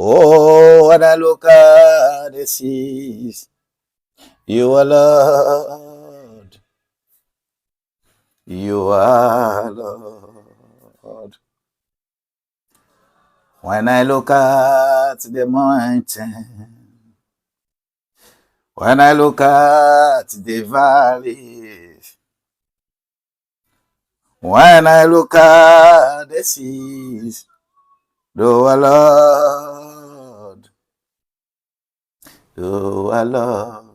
Oh, when I look at the seas, you are Lord. You are Lord. When I look at the mountain, when I look at the valleys, when I look at the seas, you are Lord. You are Lord.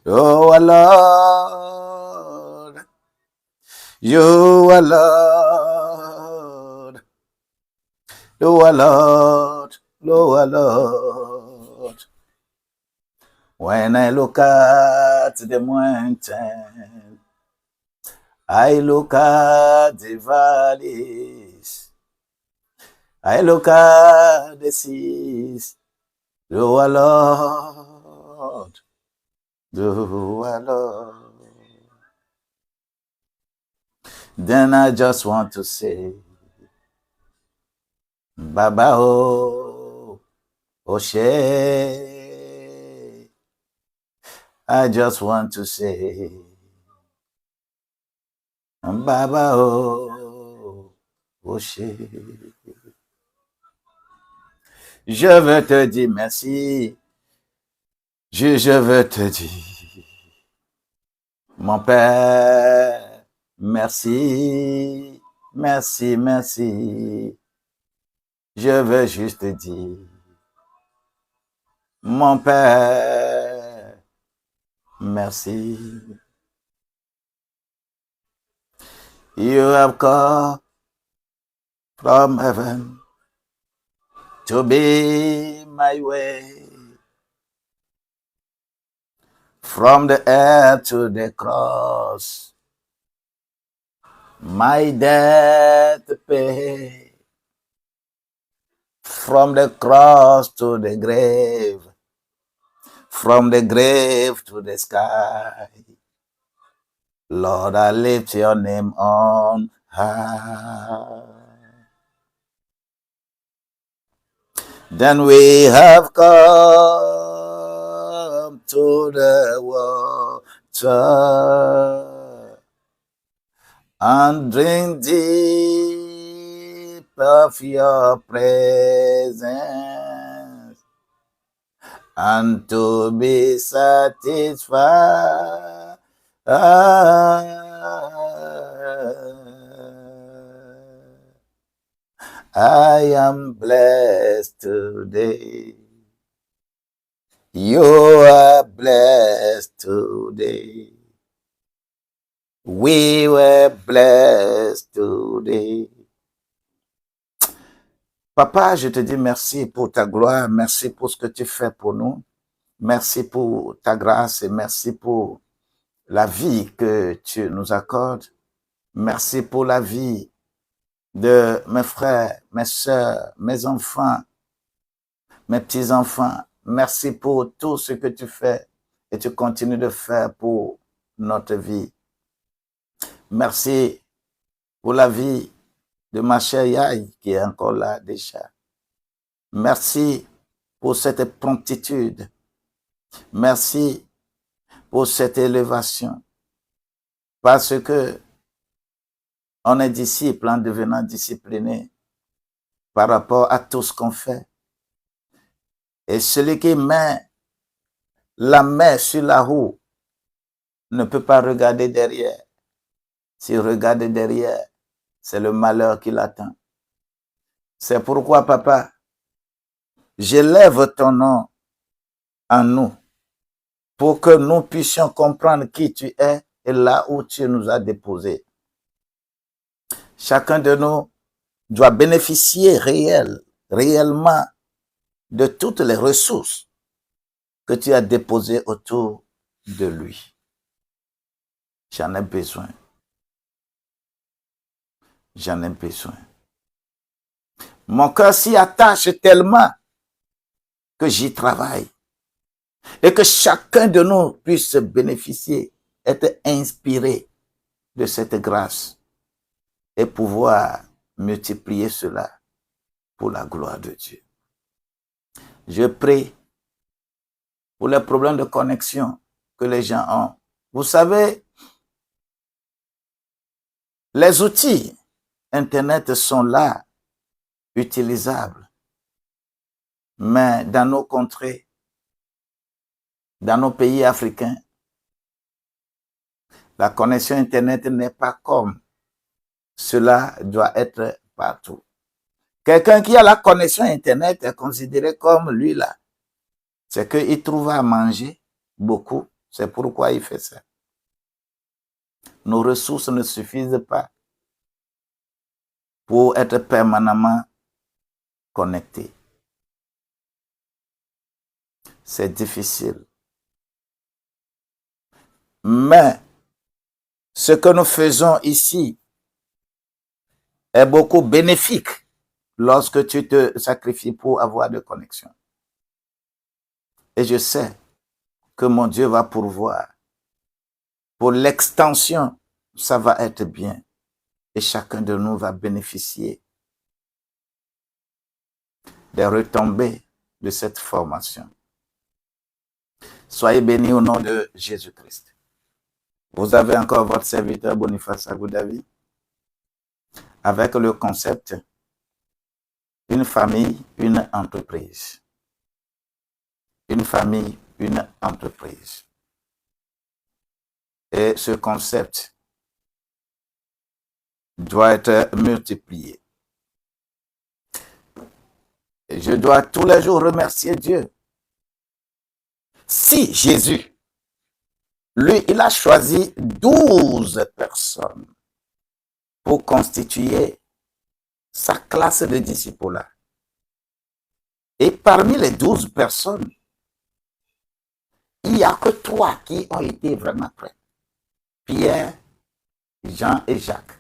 You are Lord. You are Lord. You are Lord. You are Lord. When I look at the mountain, I look at the valleys, I look at the seas. You are Lord. You are Lord. Then I just want to say, Baba oh, Oshe. I just want to say, Baba oh, Oshe. Je veux te dire merci. Je veux te dire, mon Père, merci, merci, merci. Je veux juste te dire, mon Père, merci. You have come from heaven to be my way. From the earth to the cross, my debt to pay. From the cross to the grave, from the grave to the sky. Lord, I lift your name on high. Then we have come to the water and drink deep of your presence, and to be satisfied. I am blessed today. You are blessed today. We were blessed today. Papa, je te dis merci pour ta gloire, merci pour ce que tu fais pour nous. Merci pour ta grâce et merci pour la vie que tu nous accordes. Merci pour la vie de mes frères, mes sœurs, mes enfants, mes petits-enfants. Merci pour tout ce que tu fais et tu continues de faire pour notre vie. Merci pour la vie de ma chère Yaï qui est encore là déjà. Merci pour cette promptitude. Merci pour cette élévation. Parce que on est disciple en devenant discipliné par rapport à tout ce qu'on fait. Et celui qui met la main sur la roue ne peut pas regarder derrière. S'il regarde derrière, c'est le malheur qui l'attend. C'est pourquoi, papa, j'élève ton nom en nous pour que nous puissions comprendre qui tu es et là où tu nous as déposés. Chacun de nous doit bénéficier réellement de toutes les ressources que tu as déposées autour de lui. J'en ai besoin. J'en ai besoin. Mon cœur s'y attache tellement que j'y travaille. Et que chacun de nous puisse bénéficier, être inspiré de cette grâce et pouvoir multiplier cela pour la gloire de Dieu. Je prie pour les problèmes de connexion que les gens ont. Vous savez, les outils Internet sont là, utilisables. Mais dans nos contrées, dans nos pays africains, la connexion Internet n'est pas comme cela doit être partout. Quelqu'un qui a la connexion Internet est considéré comme lui là. C'est qu'il trouve à manger beaucoup. C'est pourquoi il fait ça. Nos ressources ne suffisent pas pour être permanemment connectés. C'est difficile. Mais ce que nous faisons ici est beaucoup bénéfique lorsque tu te sacrifies pour avoir de connexion. Et je sais que mon Dieu va pourvoir. Pour l'extension, ça va être bien. Et chacun de nous va bénéficier des retombées de cette formation. Soyez bénis au nom de Jésus-Christ. Vous avez encore votre serviteur Boniface Agoudavi avec le concept une famille, une entreprise. Une famille, une entreprise. Et ce concept doit être multiplié. Et je dois tous les jours remercier Dieu. Si Jésus, lui, il a choisi 12 personnes pour constituer sa classe de disciples. Et parmi les 12 personnes, il n'y a que 3 qui ont été vraiment prêts. Pierre, Jean et Jacques.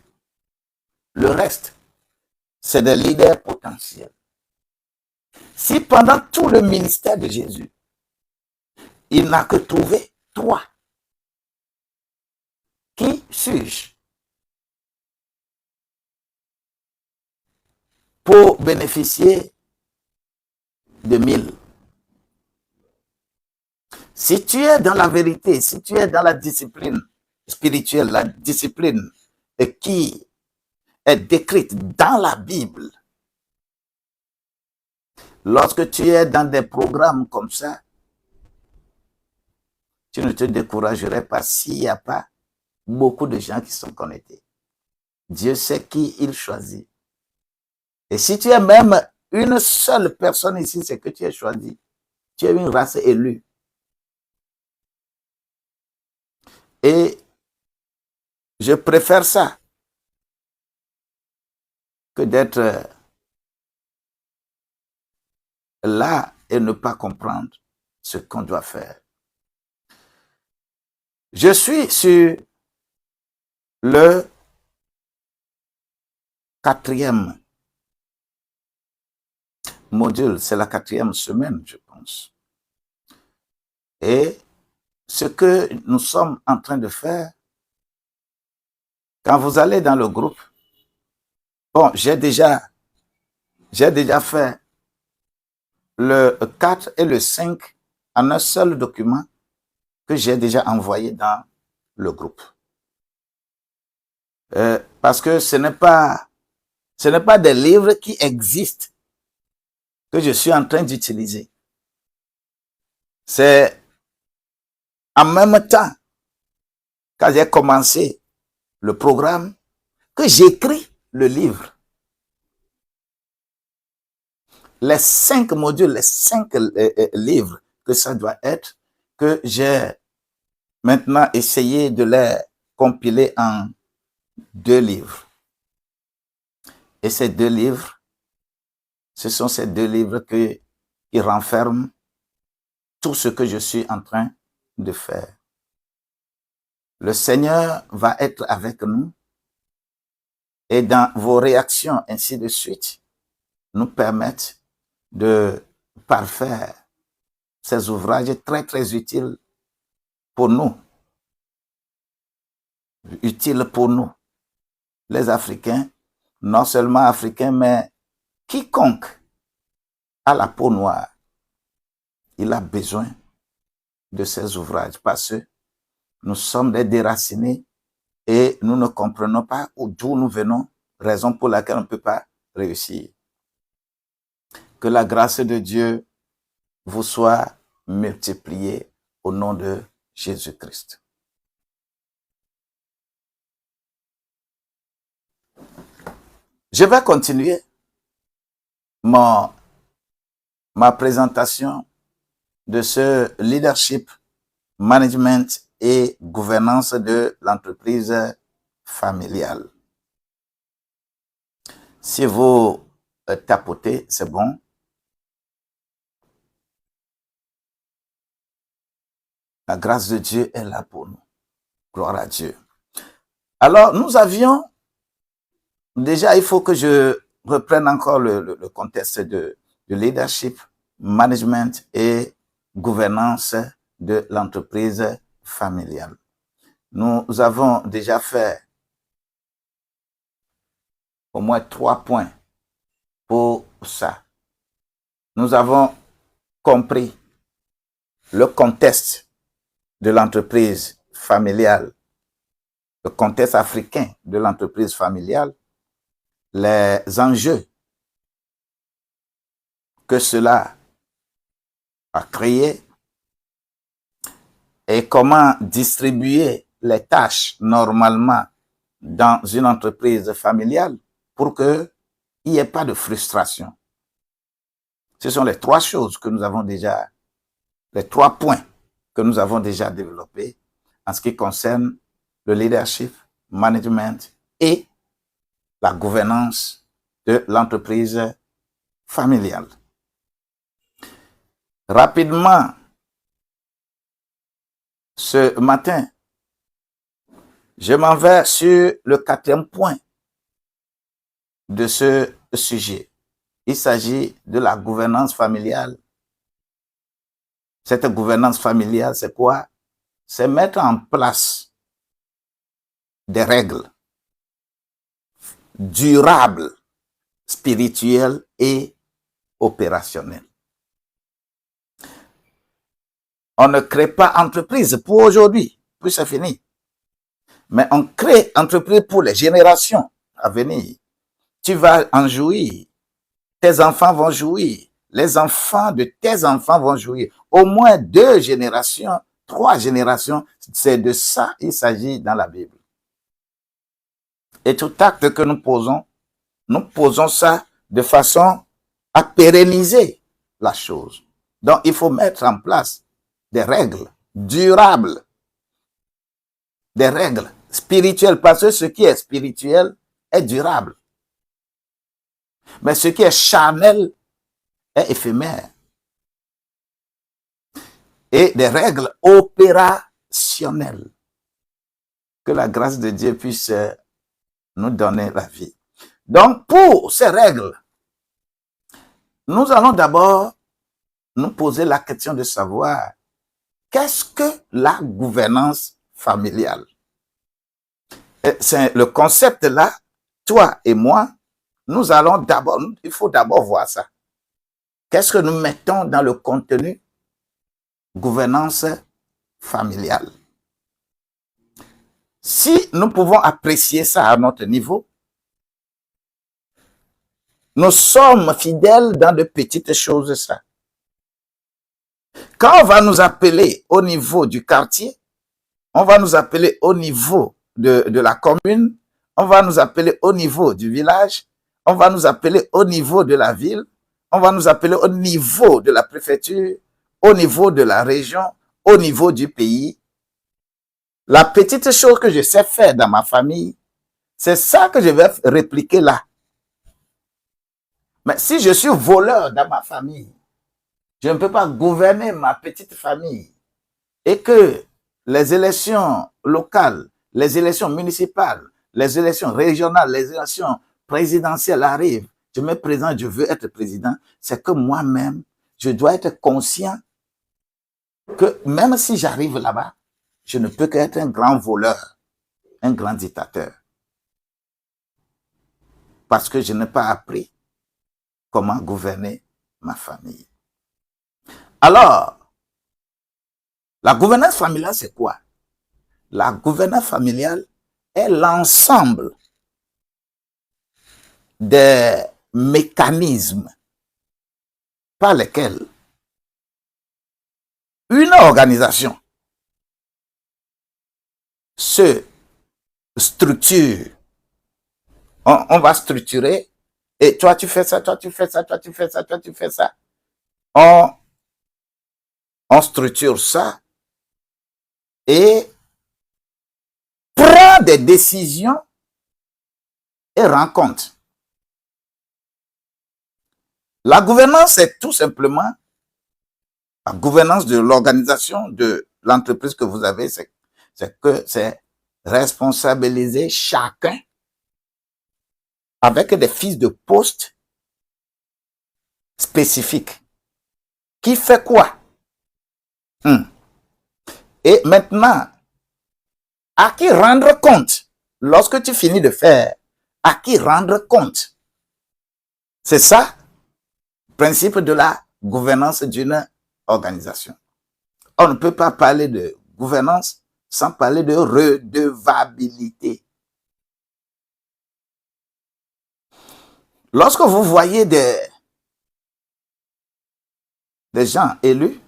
Le reste, c'est des leaders potentiels. Si pendant tout le ministère de Jésus, il n'a que trouvé 3, qui suis-je pour bénéficier de 1000? Si tu es dans la vérité, si tu es dans la discipline spirituelle, la discipline qui est décrite dans la Bible, lorsque tu es dans des programmes comme ça, tu ne te découragerais pas s'il n'y a pas beaucoup de gens qui sont connectés. Dieu sait qui il choisit. Et si tu es même une seule personne ici, c'est que tu es choisi. Tu es une race élue. Et je préfère ça que d'être là et ne pas comprendre ce qu'on doit faire. Je suis sur le 4e module, c'est la 4e semaine, je pense. Et ce que nous sommes en train de faire, quand vous allez dans le groupe, bon, j'ai déjà fait le 4 et le 5 en un seul document que j'ai déjà envoyé dans le groupe. Parce que ce n'est pas des livres qui existent que je suis en train d'utiliser. C'est en même temps, quand j'ai commencé le programme, que j'écris le livre. Les 5 modules, les 5 livres que ça doit être, que j'ai maintenant essayé de les compiler en 2 livres. Et ces 2 livres, ce sont ces 2 livres qui renferment tout ce que je suis en train de faire. Le Seigneur va être avec nous et dans vos réactions, ainsi de suite, nous permettent de parfaire ces ouvrages très, très utiles pour nous. Utiles pour nous, les Africains, non seulement Africains, mais quiconque a la peau noire, il a besoin de ces ouvrages parce que nous sommes des déracinés et nous ne comprenons pas d'où nous venons, raison pour laquelle on ne peut pas réussir. Que la grâce de Dieu vous soit multipliée au nom de Jésus-Christ. Je vais continuer ma présentation de ce leadership, management et gouvernance de l'entreprise familiale. Si vous tapotez, c'est bon. La grâce de Dieu est là pour nous. Gloire à Dieu. Alors, nous avions, déjà, il faut que je reprenne encore le contexte de leadership, management et gouvernance de l'entreprise familiale. Nous avons déjà fait au moins 3 points pour ça. Nous avons compris le contexte de l'entreprise familiale, le contexte africain de l'entreprise familiale, les enjeux que cela a créé et comment distribuer les tâches normalement dans une entreprise familiale pour qu'il n'y ait pas de frustration. Ce sont les 3 choses que nous avons déjà, les 3 points que nous avons déjà développés en ce qui concerne le leadership, management et la gouvernance de l'entreprise familiale. Rapidement, ce matin, je m'en vais sur le 4e point de ce sujet. Il s'agit de la gouvernance familiale. Cette gouvernance familiale, c'est quoi? C'est mettre en place des règles durables, spirituelles et opérationnelles. On ne crée pas entreprise pour aujourd'hui, puis c'est fini. Mais on crée entreprise pour les générations à venir. Tu vas en jouir. Tes enfants vont jouir. Les enfants de tes enfants vont jouir. Au moins 2 générations, 3 générations, c'est de ça qu'il s'agit dans la Bible. Et tout acte que nous posons ça de façon à pérenniser la chose. Donc, il faut mettre en place des règles durables, des règles spirituelles, parce que ce qui est spirituel est durable. Mais ce qui est charnel est éphémère. Et des règles opérationnelles. Que la grâce de Dieu puisse nous donner la vie. Donc, pour ces règles, nous allons d'abord nous poser la question de savoir qu'est-ce que la gouvernance familiale? C'est le concept là, toi et moi, nous allons d'abord, il faut d'abord voir ça. Qu'est-ce que nous mettons dans le contenu gouvernance familiale? Si nous pouvons apprécier ça à notre niveau, nous sommes fidèles dans de petites choses ça. Quand on va nous appeler au niveau du quartier, on va nous appeler au niveau de la commune, on va nous appeler au niveau du village, on va nous appeler au niveau de la ville, on va nous appeler au niveau de la préfecture, au niveau de la région, au niveau du pays. La petite chose que je sais faire dans ma famille, c'est ça que je vais répliquer là. Mais si je suis voleur dans ma famille, je ne peux pas gouverner ma petite famille et que les élections locales, les élections municipales, les élections régionales, les élections présidentielles arrivent. Je me présente, je veux être président. C'est que moi-même, je dois être conscient que même si j'arrive là-bas, je ne peux qu'être un grand voleur, un grand dictateur. Parce que je n'ai pas appris comment gouverner ma famille. Alors, la gouvernance familiale, c'est quoi? La gouvernance familiale est l'ensemble des mécanismes par lesquels une organisation se structure. On va structurer et toi tu fais ça, toi tu fais ça, toi tu fais ça, toi tu fais ça. On structure ça et prend des décisions et rend compte. La gouvernance, c'est tout simplement la gouvernance de l'organisation de l'entreprise que vous avez, c'est que c'est responsabiliser chacun avec des fiches de poste spécifiques. Qui fait quoi? Et maintenant, à qui rendre compte? Lorsque tu finis de faire, à qui rendre compte? C'est ça, le principe de la gouvernance d'une organisation. On ne peut pas parler de gouvernance sans parler de redevabilité. Lorsque vous voyez des gens élus,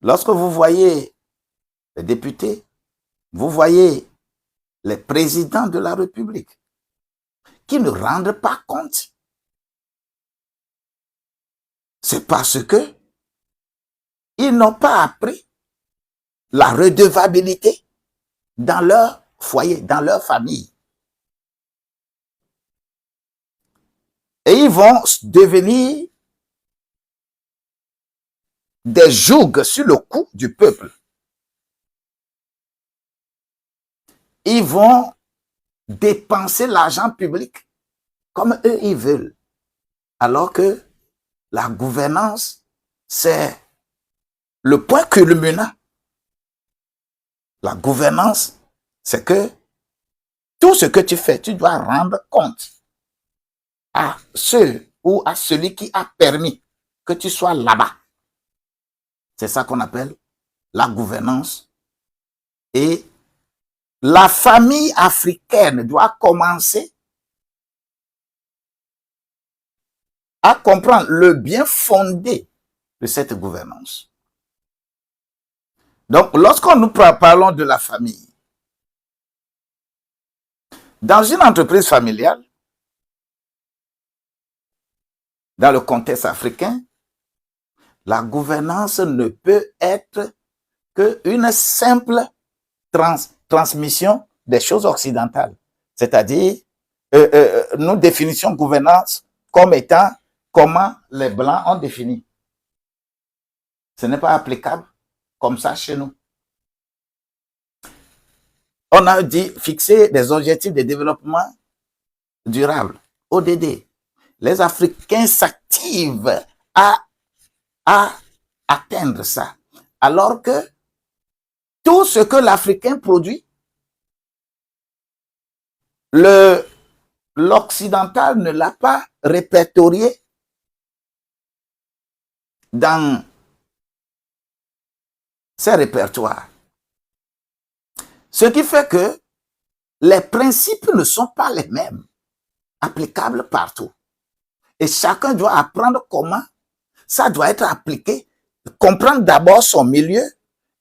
lorsque vous voyez les députés, vous voyez les présidents de la République qui ne rendent pas compte, c'est parce que ils n'ont pas appris la redevabilité dans leur foyer, dans leur famille. Et ils vont devenir des jougs sur le cou du peuple. Ils vont dépenser l'argent public comme eux ils veulent. Alors que la gouvernance, c'est le point culminant. La gouvernance, c'est que tout ce que tu fais, tu dois rendre compte à ceux ou à celui qui a permis que tu sois là-bas. C'est ça qu'on appelle la gouvernance. Et la famille africaine doit commencer à comprendre le bien fondé de cette gouvernance. Donc, lorsqu'on nous parlons de la famille, dans une entreprise familiale, dans le contexte africain, la gouvernance ne peut être qu'une simple transmission des choses occidentales. C'est-à-dire, nous définissons gouvernance comme étant comment les Blancs ont défini. Ce n'est pas applicable comme ça chez nous. On a dit fixer des objectifs de développement durable, ODD. Les Africains s'activent à atteindre ça. Alors que tout ce que l'Africain produit, l'Occidental ne l'a pas répertorié dans ses répertoires. Ce qui fait que les principes ne sont pas les mêmes, applicables partout. Et chacun doit apprendre comment ça doit être appliqué, comprendre d'abord son milieu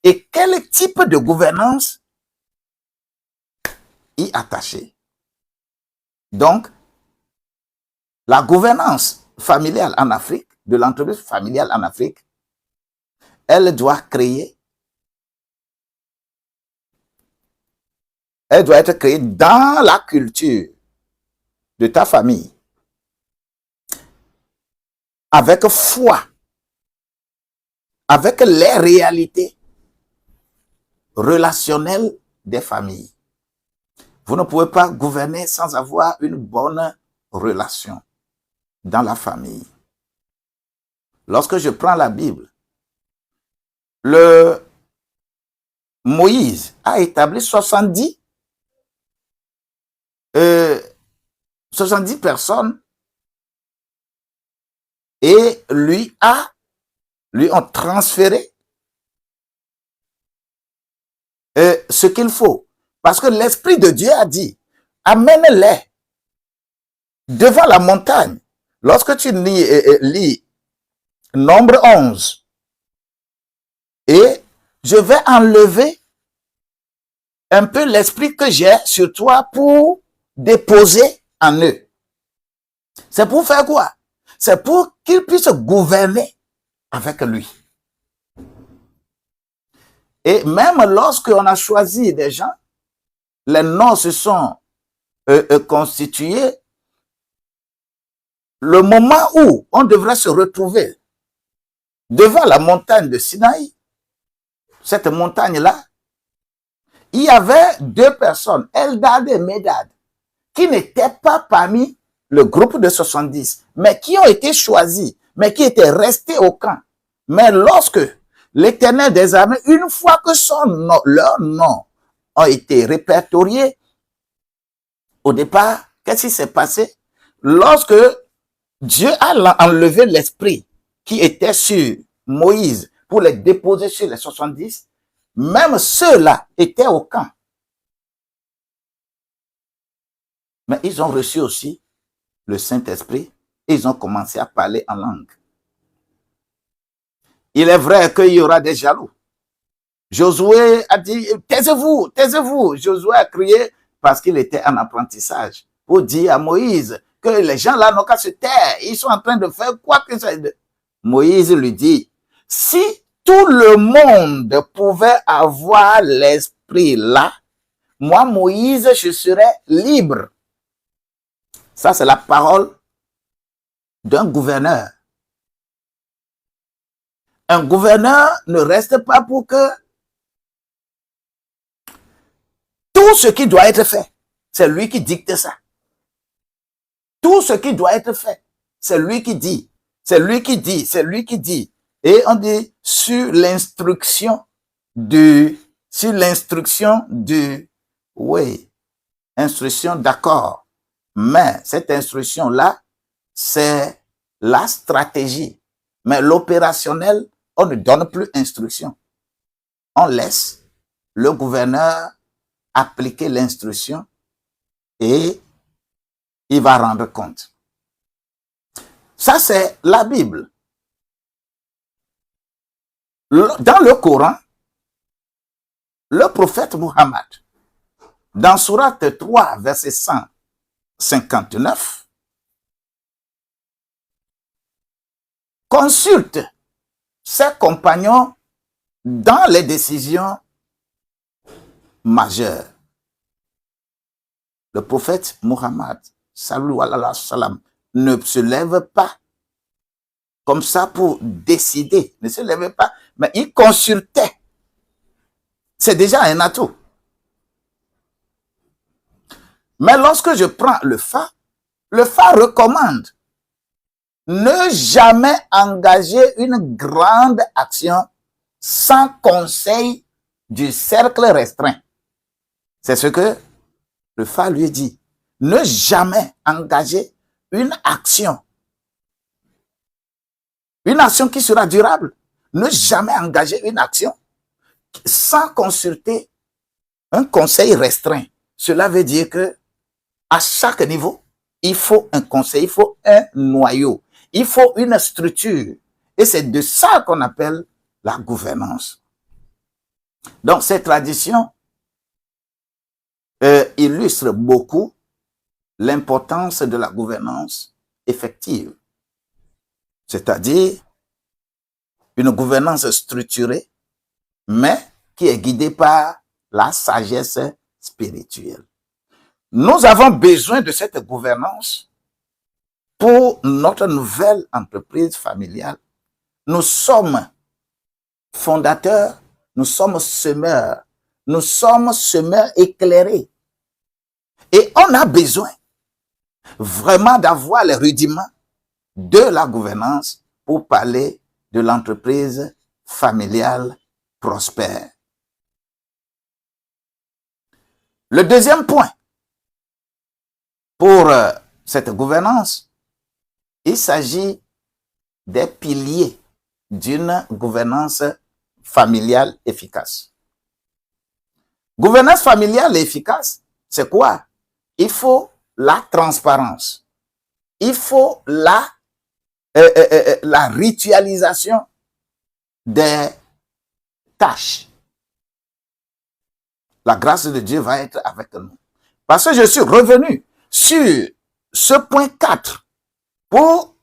et quel type de gouvernance y attacher. Donc, la gouvernance familiale en Afrique, de l'entreprise familiale en Afrique, elle doit être créée dans la culture de ta famille, avec foi, avec les réalités relationnelles des familles. Vous ne pouvez pas gouverner sans avoir une bonne relation dans la famille. Lorsque je prends la Bible, Moïse a établi 70 personnes et lui ont transféré ce qu'il faut. Parce que l'Esprit de Dieu a dit, amène-les devant la montagne. Lorsque tu lis Nombre 11, et je vais enlever un peu l'esprit que j'ai sur toi pour déposer en eux. C'est pour faire quoi? C'est pour qu'ils puissent gouverner avec lui. Et même lorsqu'on a choisi des gens, les noms se sont constitués, le moment où on devrait se retrouver devant la montagne de Sinaï, cette montagne-là, il y avait deux personnes, Eldad et Médad, qui n'étaient pas parmi le groupe de 70, mais qui ont été choisis, mais qui étaient restés au camp. Mais lorsque l'Éternel des armées, une fois que leurs noms ont été répertoriés, au départ, qu'est-ce qui s'est passé? Lorsque Dieu a enlevé l'esprit qui était sur Moïse pour les déposer sur les 70, même ceux-là étaient au camp. Mais ils ont reçu aussi le Saint-Esprit et ils ont commencé à parler en langue. Il est vrai qu'il y aura des jaloux. Josué a dit, taisez-vous, taisez-vous. Josué a crié parce qu'il était en apprentissage pour dire à Moïse que les gens là n'ont qu'à se taire. Ils sont en train de faire quoi que ça. Moïse lui dit, si tout le monde pouvait avoir l'esprit là, moi, Moïse, je serais libre. Ça, c'est la parole d'un gouverneur. Un gouverneur ne reste pas pour que tout ce qui doit être fait, c'est lui qui dicte ça. Tout ce qui doit être fait, c'est lui qui dit. C'est lui qui dit, c'est lui qui dit. Et on dit sur l'instruction oui, instruction d'accord. Mais cette instruction-là, c'est la stratégie. Mais l'opérationnel, on ne donne plus instruction. On laisse le gouverneur appliquer l'instruction et il va rendre compte. Ça, c'est la Bible. Dans le Coran, le prophète Muhammad, dans Sourate 3, verset 159, consulte ses compagnons dans les décisions majeures. Le prophète Muhammad, sallallahu alayhi wa sallam, ne se lève pas comme ça pour décider, ne se lève pas, mais il consultait. C'est déjà un atout. Mais lorsque je prends le phare recommande ne jamais engager une grande action sans conseil du cercle restreint. C'est ce que le phare lui dit. Ne jamais engager une action qui sera durable. Ne jamais engager une action sans consulter un conseil restreint. Cela veut dire que à chaque niveau, il faut un conseil, il faut un noyau, il faut une structure. Et c'est de ça qu'on appelle la gouvernance. Donc, ces traditions illustrent beaucoup l'importance de la gouvernance effective. C'est-à-dire une gouvernance structurée, mais qui est guidée par la sagesse spirituelle. Nous avons besoin de cette gouvernance pour notre nouvelle entreprise familiale. Nous sommes fondateurs, nous sommes semeurs éclairés. Et on a besoin vraiment d'avoir les rudiments de la gouvernance pour parler de l'entreprise familiale prospère. Le deuxième point, pour cette gouvernance, il s'agit des piliers d'une gouvernance familiale efficace. Gouvernance familiale efficace, c'est quoi? Il faut la transparence. Il faut la ritualisation des tâches. La grâce de Dieu va être avec nous. Parce que je suis revenu sur ce point 4 pour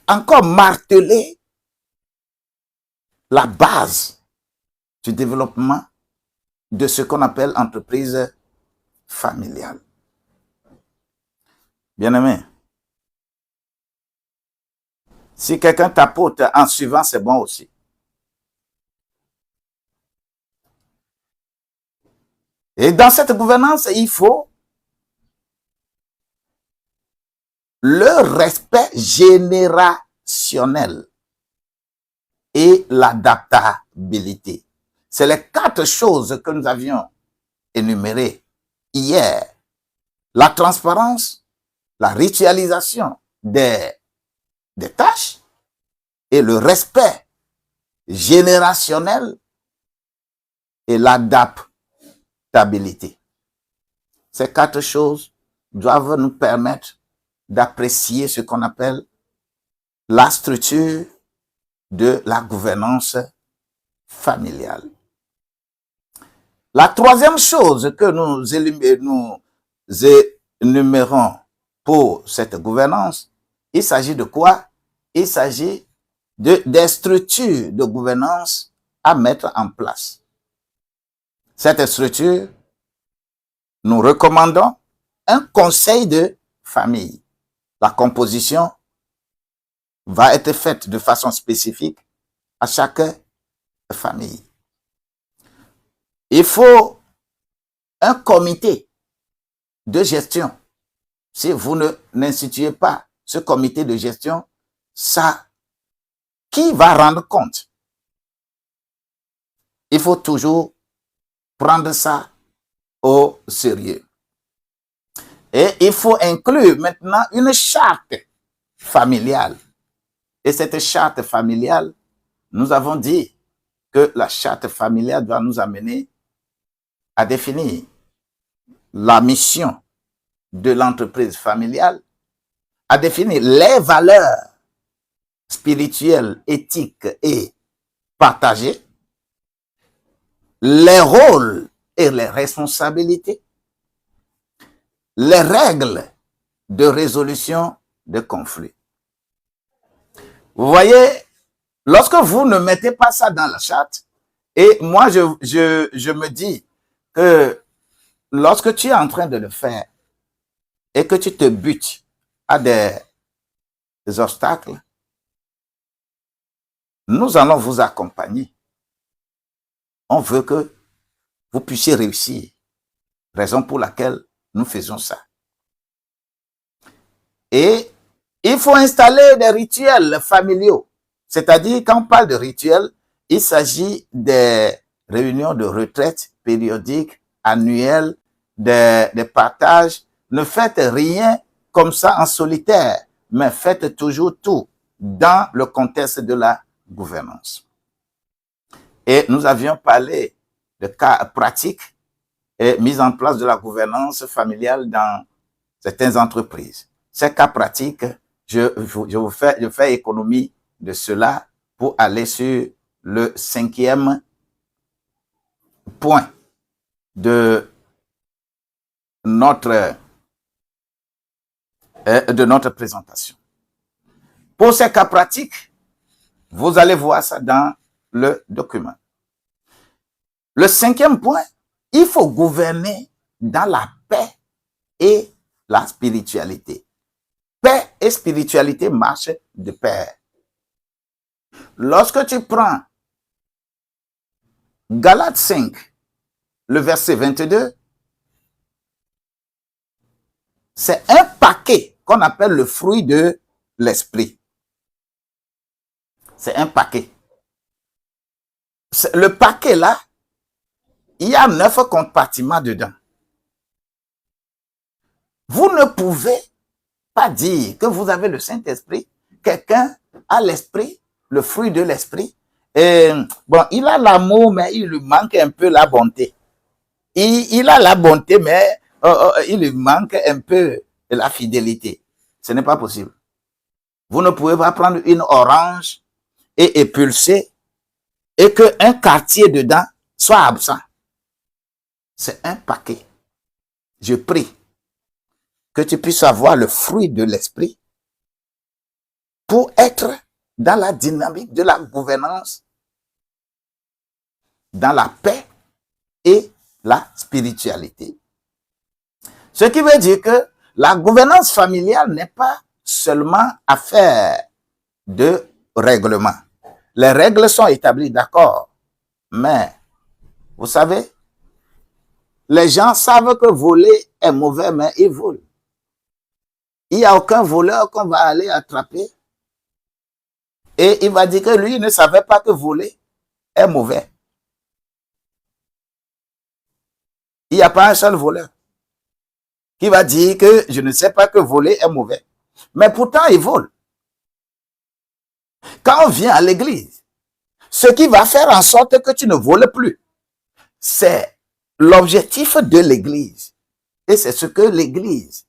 encore marteler la base du développement de ce qu'on appelle entreprise familiale. Bien-aimé, si quelqu'un tapote en suivant, c'est bon aussi. Et dans cette gouvernance, il faut le respect générationnel et l'adaptabilité. C'est les 4 choses que nous avions énumérées hier. La transparence, la ritualisation des tâches et le respect générationnel et l'adaptabilité. Ces 4 choses doivent nous permettre d'apprécier ce qu'on appelle la structure de la gouvernance familiale. La troisième chose que nous énumérons pour cette gouvernance, il s'agit de quoi? Il s'agit des structures de gouvernance à mettre en place. Cette structure, nous recommandons un conseil de famille. La composition va être faite de façon spécifique à chaque famille. Il faut un comité de gestion. Si vous n'instituez pas ce comité de gestion, ça, qui va rendre compte? Il faut toujours prendre ça au sérieux. Et il faut inclure maintenant une charte familiale. Et cette charte familiale, nous avons dit que la charte familiale doit nous amener à définir la mission de l'entreprise familiale, à définir les valeurs spirituelles, éthiques et partagées, les rôles et les responsabilités, les règles de résolution de conflits. Vous voyez, lorsque vous ne mettez pas ça dans la charte, et moi je me dis que lorsque tu es en train de le faire et que tu te butes à des obstacles, nous allons vous accompagner. On veut que vous puissiez réussir, raison pour laquelle nous faisons ça. Et il faut installer des rituels familiaux. C'est-à-dire, quand on parle de rituels, il s'agit des réunions de retraite périodiques, annuelles, des partages. Ne faites rien comme ça en solitaire, mais faites toujours tout dans le contexte de la gouvernance. Et nous avions parlé de cas pratiques et mise en place de la gouvernance familiale dans certaines entreprises. Ces cas pratiques, je fais économie de cela pour aller sur le 5e point de notre présentation. Pour ces cas pratiques, vous allez voir ça dans le document. Le 5e point, il faut gouverner dans la paix et la spiritualité. Paix et spiritualité marchent de pair. Lorsque tu prends Galates 5, le verset 22, c'est un paquet qu'on appelle le fruit de l'esprit. C'est un paquet. Le paquet là, il y a 9 compartiments dedans. Vous ne pouvez pas dire que vous avez le Saint-Esprit quelqu'un a l'esprit, le fruit de l'esprit, et bon, il a l'amour, mais il lui manque un peu la bonté. Il a la bonté, mais il lui manque un peu la fidélité. Ce n'est pas possible. Vous ne pouvez pas prendre une orange et épulser et qu'un quartier dedans soit absent. C'est un paquet. Je prie que tu puisses avoir le fruit de l'esprit pour être dans la dynamique de la gouvernance, dans la paix et la spiritualité. Ce qui veut dire que la gouvernance familiale n'est pas seulement affaire de règlement. Les règles sont établies, d'accord, mais vous savez, les gens savent que voler est mauvais, mais ils volent. Il n'y a aucun voleur qu'on va aller attraper et il va dire que lui, il ne savait pas que voler est mauvais. Il n'y a pas un seul voleur qui va dire que je ne sais pas que voler est mauvais. Mais pourtant, il vole. Quand on vient à l'église, ce qui va faire en sorte que tu ne voles plus, c'est l'objectif de l'église. Et c'est ce que l'église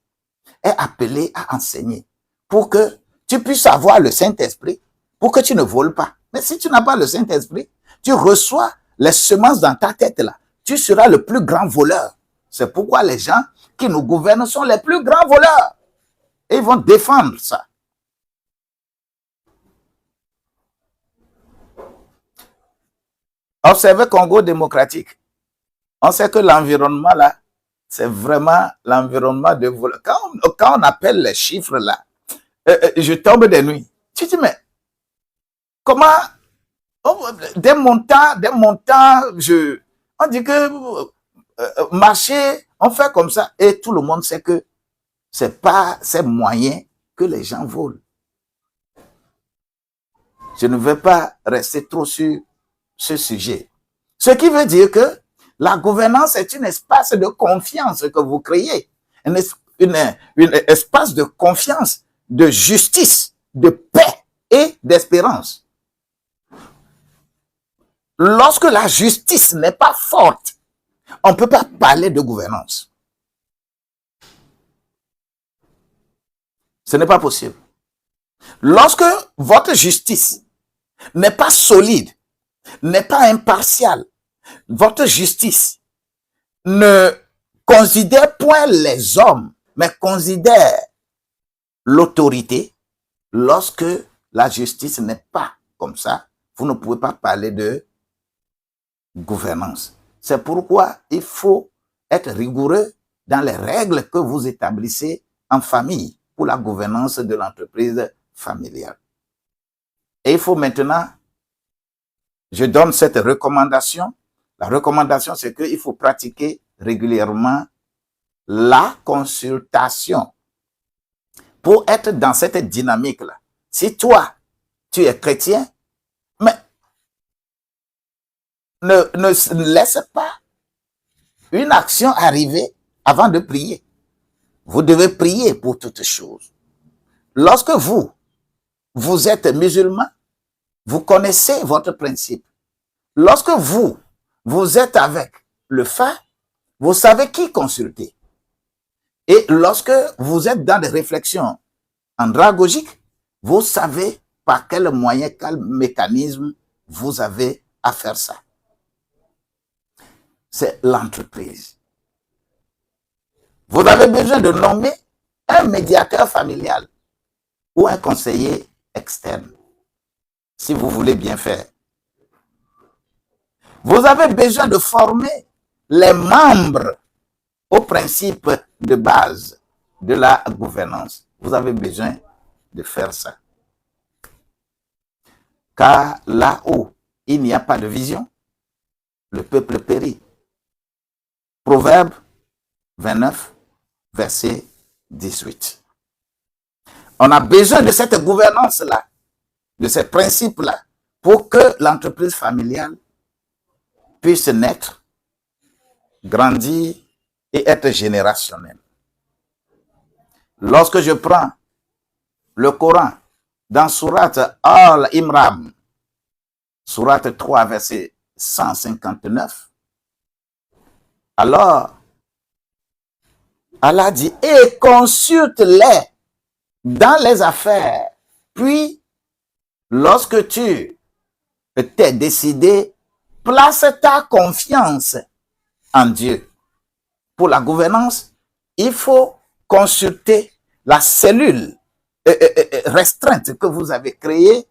est appelée à enseigner pour que tu puisses avoir le Saint-Esprit, pour que tu ne voles pas. Mais si tu n'as pas le Saint-Esprit, tu reçois les semences dans ta tête là. Tu seras le plus grand voleur. C'est pourquoi les gens qui nous gouvernent sont les plus grands voleurs. Et ils vont défendre ça. Observez Congo démocratique. On sait que l'environnement là, c'est vraiment l'environnement de voleur. Quand on appelle les chiffres là, je tombe des nuits. Tu dis, mais comment des montants, on dit que marcher, on fait comme ça et tout le monde sait que c'est pas ces moyens que les gens volent. Je ne vais pas rester trop sur ce sujet. Ce qui veut dire que la gouvernance est un espace de confiance que vous créez, un espace de confiance, de justice, de paix et d'espérance. Lorsque la justice n'est pas forte, on ne peut pas parler de gouvernance. Ce n'est pas possible. Lorsque votre justice n'est pas solide, n'est pas impartiale, votre justice ne considère point les hommes, mais considère l'autorité. Lorsque la justice n'est pas comme ça, vous ne pouvez pas parler de gouvernance. C'est pourquoi il faut être rigoureux dans les règles que vous établissez en famille pour la gouvernance de l'entreprise familiale. Et il faut maintenant, je donne cette recommandation. La recommandation, c'est qu'il faut pratiquer régulièrement la consultation pour être dans cette dynamique-là. Si toi, tu es chrétien, mais ne laisse pas une action arriver avant de prier. Vous devez prier pour toutes choses. Lorsque vous êtes musulman, vous connaissez votre principe. Lorsque vous êtes avec le phare, vous savez qui consulter. Et lorsque vous êtes dans des réflexions andragogiques, vous savez par quel moyen, quel mécanisme vous avez à faire ça. C'est l'entreprise. Vous avez besoin de nommer un médiateur familial ou un conseiller externe, si vous voulez bien faire. Vous avez besoin de former les membres aux principes de base de la gouvernance. Vous avez besoin de faire ça. Car là où il n'y a pas de vision, le peuple périt. Proverbe 29, verset 18. On a besoin de cette gouvernance-là, de ces principes-là, pour que l'entreprise familiale puisse naître, grandir et être générationnelle. Lorsque je prends le Coran dans Sourate Al-Imran, Sourate 3, verset 159, alors, Allah dit, et consulte-les dans les affaires. Puis, lorsque tu t'es décidé, place ta confiance en Dieu. Pour la gouvernance, il faut consulter la cellule restreinte que vous avez créée,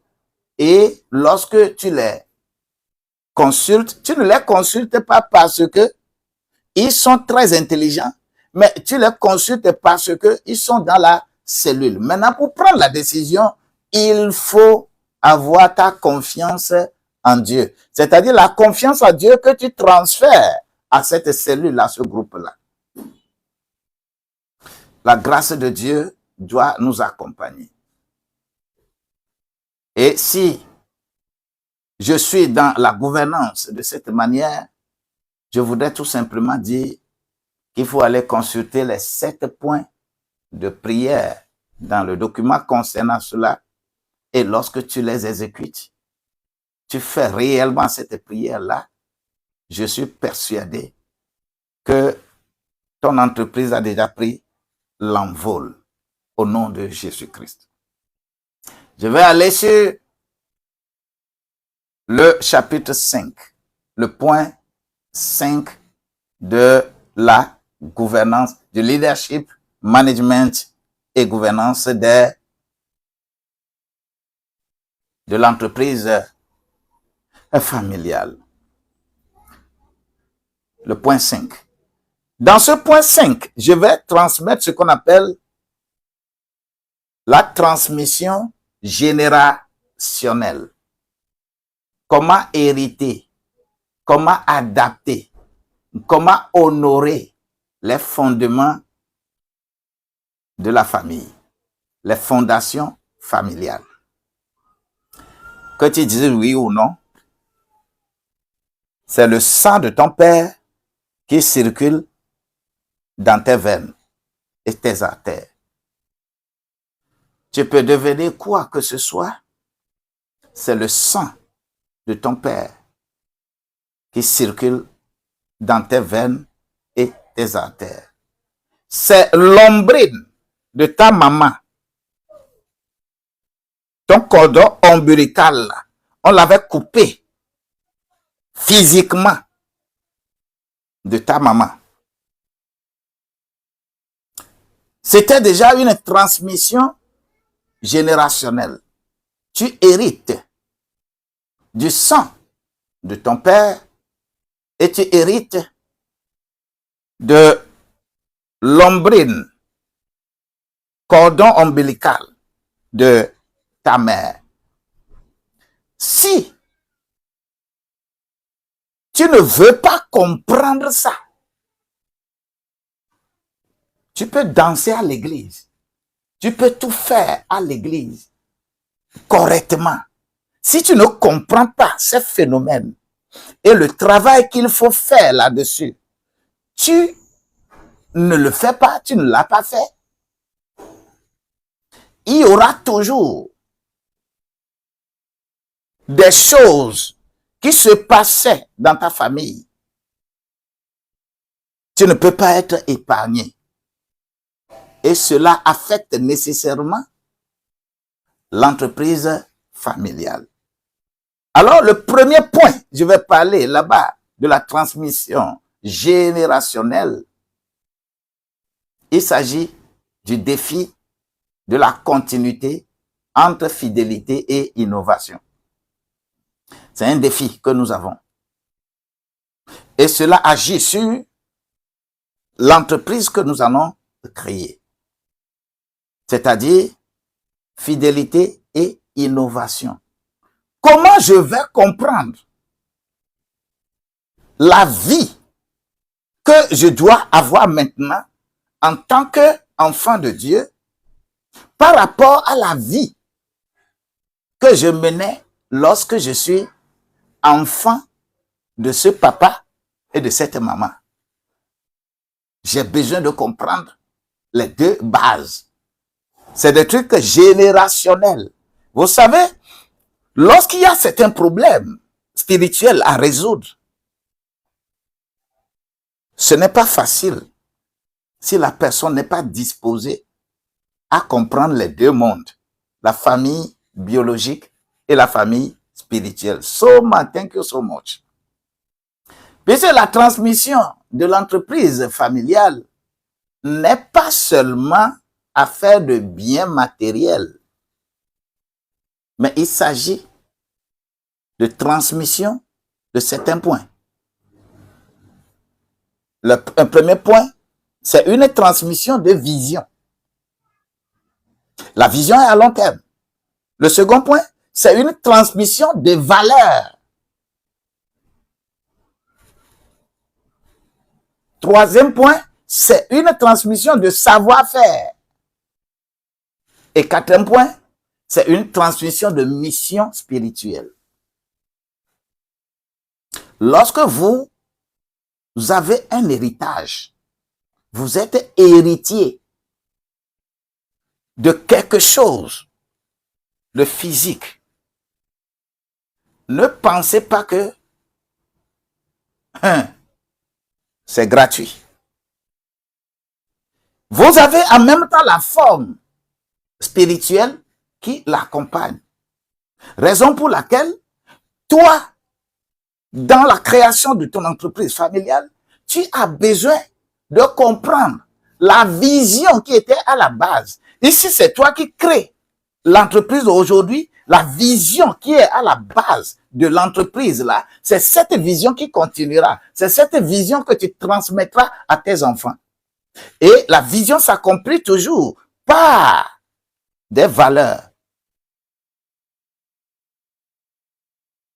et lorsque tu les consultes, tu ne les consultes pas parce que ils sont très intelligents, mais tu les consultes parce que ils sont dans la cellule. Maintenant, pour prendre la décision, il faut avoir ta confiance en Dieu. C'est-à-dire la confiance en Dieu que tu transfères à cette cellule, à ce groupe-là. La grâce de Dieu doit nous accompagner. Et si je suis dans la gouvernance de cette manière, je voudrais tout simplement dire qu'il faut aller consulter les 7 points de prière dans le document concernant cela. Et lorsque tu les exécutes, tu fais réellement cette prière-là, je suis persuadé que ton entreprise a déjà pris l'envol au nom de Jésus-Christ. Je vais aller sur le chapitre 5, le point 5 de la gouvernance, du leadership, management et gouvernance de l'entreprise familiale. Le point 5. Dans ce point 5, je vais transmettre ce qu'on appelle la transmission générationnelle. Comment hériter, comment adapter, comment honorer les fondements de la famille, les fondations familiales. Que tu dises oui ou non, c'est le sang de ton père qui circule dans tes veines et tes artères. Tu peux devenir quoi que ce soit, c'est le sang de ton père qui circule dans tes veines et tes artères. C'est l'ombrine de ta maman. Ton cordon ombilical, on l'avait coupé physiquement de ta maman. C'était déjà une transmission générationnelle. Tu hérites du sang de ton père et tu hérites de l'ombrine, cordon ombilical de ta mère. Si tu ne veux pas comprendre ça, tu peux danser à l'église, tu peux tout faire à l'église correctement. Si tu ne comprends pas ces phénomènes et le travail qu'il faut faire là-dessus, tu ne le fais pas, tu ne l'as pas fait. Il y aura toujours des choses qui se passaient dans ta famille. Tu ne peux pas être épargné. Et cela affecte nécessairement l'entreprise familiale. Alors, le premier point, je vais parler là-bas de la transmission générationnelle. Il s'agit du défi de la continuité entre fidélité et innovation. C'est un défi que nous avons. Et cela agit sur l'entreprise que nous allons créer. C'est-à-dire fidélité et innovation. Comment je vais comprendre la vie que je dois avoir maintenant en tant qu'enfant de Dieu par rapport à la vie que je menais lorsque je suis enfant de ce papa et de cette maman? J'ai besoin de comprendre les deux bases. C'est des trucs générationnels. Vous savez, lorsqu'il y a certains problèmes spirituels à résoudre, ce n'est pas facile si la personne n'est pas disposée à comprendre les deux mondes, la famille biologique et la famille spirituelle. So much, thank you so much. Puisque la transmission de l'entreprise familiale n'est pas seulement affaire de biens matériels, mais il s'agit de transmission de certains points. Un premier point, c'est une transmission de vision. La vision est à long terme. Le second point, c'est une transmission de valeurs. Troisième point, c'est une transmission de savoir-faire. Et quatrième point, c'est une transmission de mission spirituelle. Lorsque vous avez un héritage, vous êtes héritier de quelque chose de physique. Ne pensez pas que c'est gratuit. Vous avez en même temps la forme spirituelle qui l'accompagne. Raison pour laquelle, toi, dans la création de ton entreprise familiale, tu as besoin de comprendre la vision qui était à la base. Ici, c'est toi qui crées l'entreprise aujourd'hui. La vision qui est à la base de l'entreprise là, c'est cette vision qui continuera. C'est cette vision que tu transmettras à tes enfants. Et la vision s'accomplit toujours par des valeurs.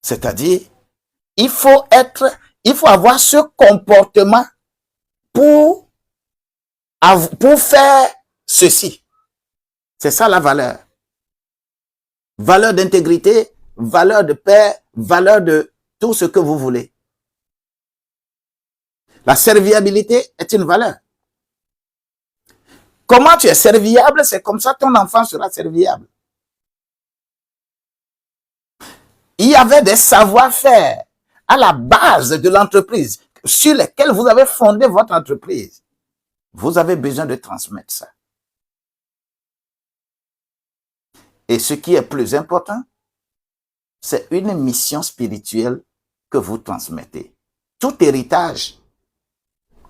C'est-à-dire, il faut avoir ce comportement pour faire ceci. C'est ça la valeur. Valeur d'intégrité, valeur de paix, valeur de tout ce que vous voulez. La serviabilité est une valeur. Comment tu es serviable, c'est comme ça ton enfant sera serviable. Il y avait des savoir-faire à la base de l'entreprise sur lesquels vous avez fondé votre entreprise. Vous avez besoin de transmettre ça. Et ce qui est plus important, c'est une mission spirituelle que vous transmettez. Tout héritage,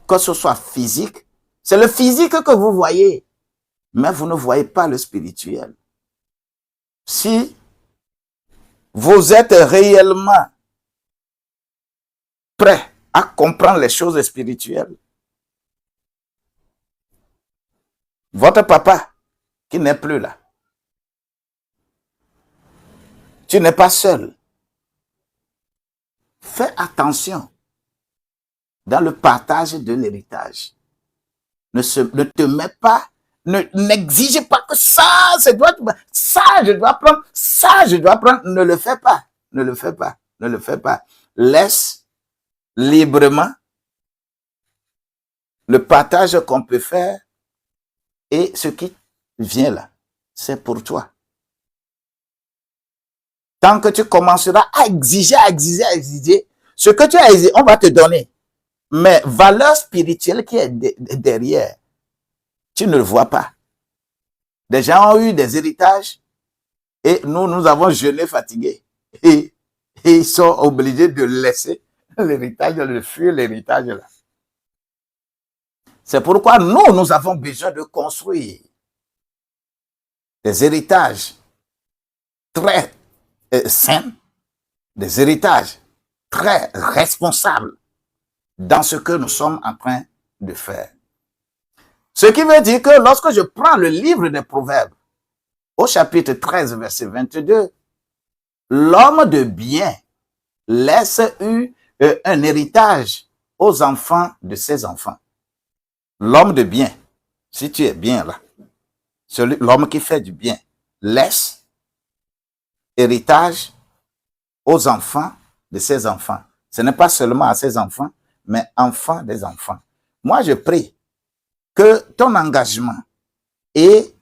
que ce soit physique, c'est le physique que vous voyez, mais vous ne voyez pas le spirituel. Si vous êtes réellement prêt à comprendre les choses spirituelles, votre papa qui n'est plus là, tu n'es pas seul. Fais attention dans le partage de l'héritage. Ne te mets pas, n'exige pas que ça, ça je dois prendre, ça je dois prendre. Ne le fais pas, ne le fais pas, ne le fais pas. Laisse librement le partage qu'on peut faire et ce qui vient là, c'est pour toi. Tant que tu commenceras à exiger, ce que tu as exigé, on va te donner. Mais valeur spirituelle qui est derrière, tu ne le vois pas. Des gens ont eu des héritages et nous avons jeûné fatigués. Et ils sont obligés de laisser l'héritage, de fuir l'héritage là. C'est pourquoi nous avons besoin de construire des héritages très sains, des héritages très responsables dans ce que nous sommes en train de faire. Ce qui veut dire que lorsque je prends le livre des Proverbes, au chapitre 13, verset 22, l'homme de bien laisse un héritage aux enfants de ses enfants. L'homme de bien, si tu es bien là, l'homme qui fait du bien, laisse héritage aux enfants de ses enfants. Ce n'est pas seulement à ses enfants, mais enfants des enfants. Moi, je prie que ton engagement et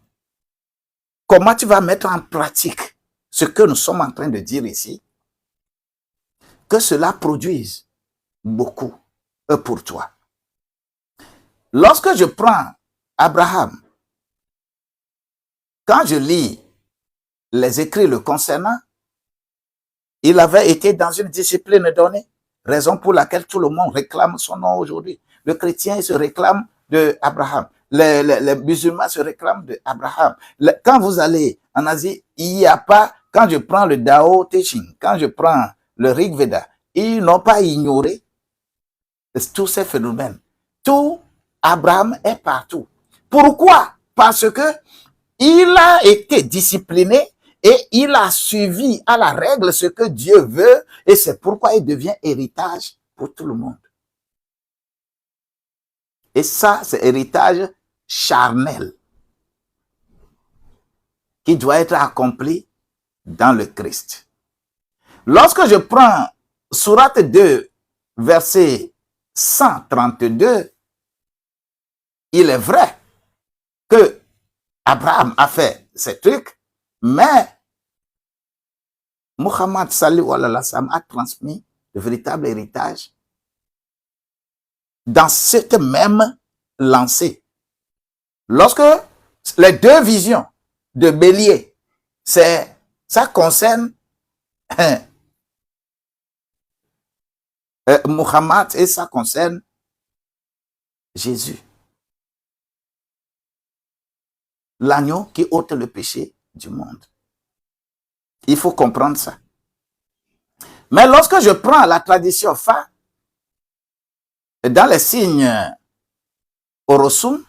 comment tu vas mettre en pratique ce que nous sommes en train de dire ici, que cela produise beaucoup pour toi. Lorsque je prends Abraham, quand je lis les écrits le concernant, il avait été dans une discipline donnée, raison pour laquelle tout le monde réclame son nom aujourd'hui. Le chrétien se réclame de Abraham. Les musulmans se réclament de Abraham. Quand vous allez en Asie, il n'y a pas, quand je prends le Tao Te Ching, quand je prends le Rig Veda, ils n'ont pas ignoré tous ces phénomènes. Tout Abraham est partout. Pourquoi? Parce que il a été discipliné et il a suivi à la règle ce que Dieu veut et c'est pourquoi il devient héritage pour tout le monde. Et ça, c'est héritage charnel qui doit être accompli dans le Christ. Lorsque je prends Sourate 2, verset 132, il est vrai que Abraham a fait ces trucs, mais Muhammad sallallahu alayhi wa sallam a transmis le véritable héritage dans cette même lancée. Lorsque les deux visions de bélier, ça concerne Muhammad et ça concerne Jésus. L'agneau qui ôte le péché du monde. Il faut comprendre ça. Mais lorsque je prends la tradition Fa, dans les signes Orosum,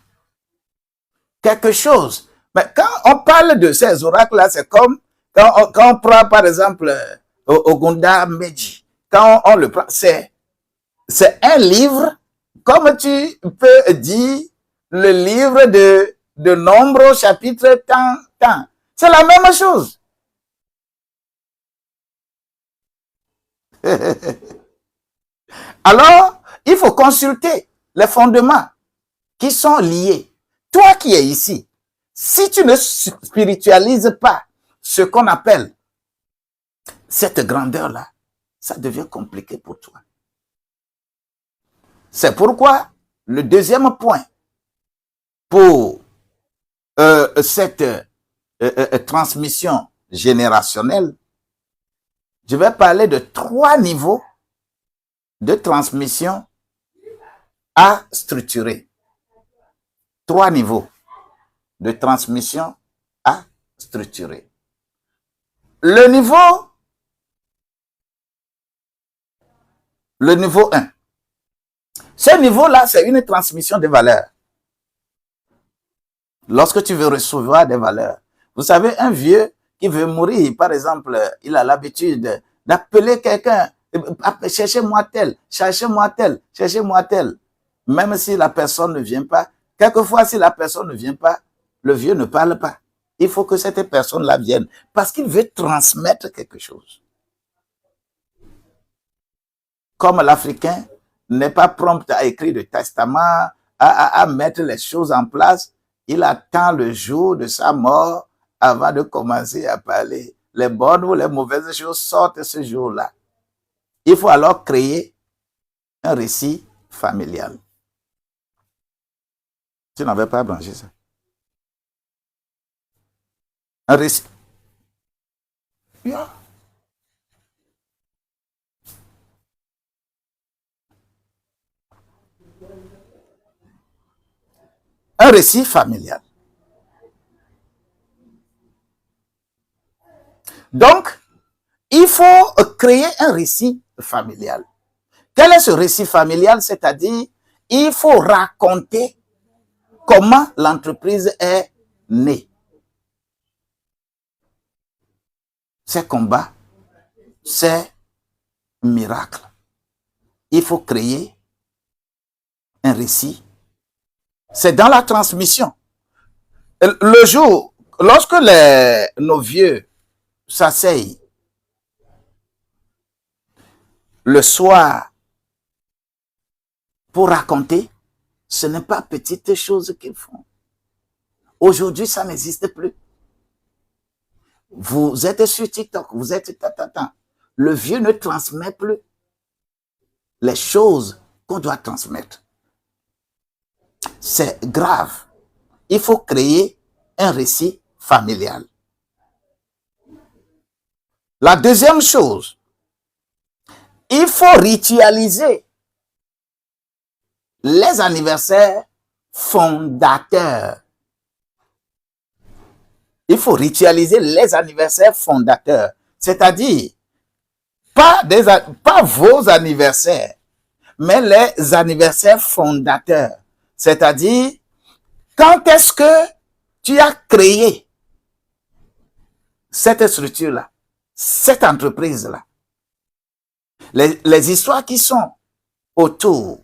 quelque chose. Mais quand on parle de ces oracles-là, c'est comme quand on prend par exemple Ogunda Meji. Quand on le prend, c'est un livre, comme tu peux dire, le livre de Nombre, chapitre tant. C'est la même chose. Alors, il faut consulter les fondements qui sont liés. Toi qui es ici, si tu ne spiritualises pas ce qu'on appelle cette grandeur-là, ça devient compliqué pour toi. C'est pourquoi le deuxième point pour cette transmission générationnelle, je vais parler de 3 niveaux de transmission à structurer. 3 niveaux de transmission à structurer. Le niveau 1. Ce niveau-là, c'est une transmission de valeurs. Lorsque tu veux recevoir des valeurs, vous savez, un vieux qui veut mourir, par exemple, il a l'habitude d'appeler quelqu'un, cherchez-moi tel, cherchez-moi tel, cherchez-moi tel. Même si la personne ne vient pas, quelquefois si la personne ne vient pas, le vieux ne parle pas. Il faut que cette personne-là vienne parce qu'il veut transmettre quelque chose. Comme l'Africain n'est pas prompt à écrire le testament, à mettre les choses en place, il attend le jour de sa mort avant de commencer à parler. Les bonnes ou les mauvaises choses sortent ce jour-là. Il faut alors créer un récit familial. Tu n'avais pas branché ça. Un récit. Yeah. Un récit familial. Donc, il faut créer un récit familial. Quel est ce récit familial? C'est-à-dire, il faut raconter comment l'entreprise est née. Ces combats, ces miracles. Il faut créer un récit. C'est dans la transmission. Le jour, lorsque nos vieux s'asseyent le soir pour raconter, ce n'est pas petite chose qu'ils font. Aujourd'hui, ça n'existe plus. Vous êtes sur TikTok, vous êtes... Le vieux ne transmet plus les choses qu'on doit transmettre. C'est grave. Il faut créer un récit familial. La deuxième chose, il faut ritualiser les anniversaires fondateurs. Il faut ritualiser les anniversaires fondateurs, c'est-à-dire pas vos anniversaires, mais les anniversaires fondateurs. C'est-à-dire, quand est-ce que tu as créé cette structure-là, cette entreprise-là? Les histoires qui sont autour,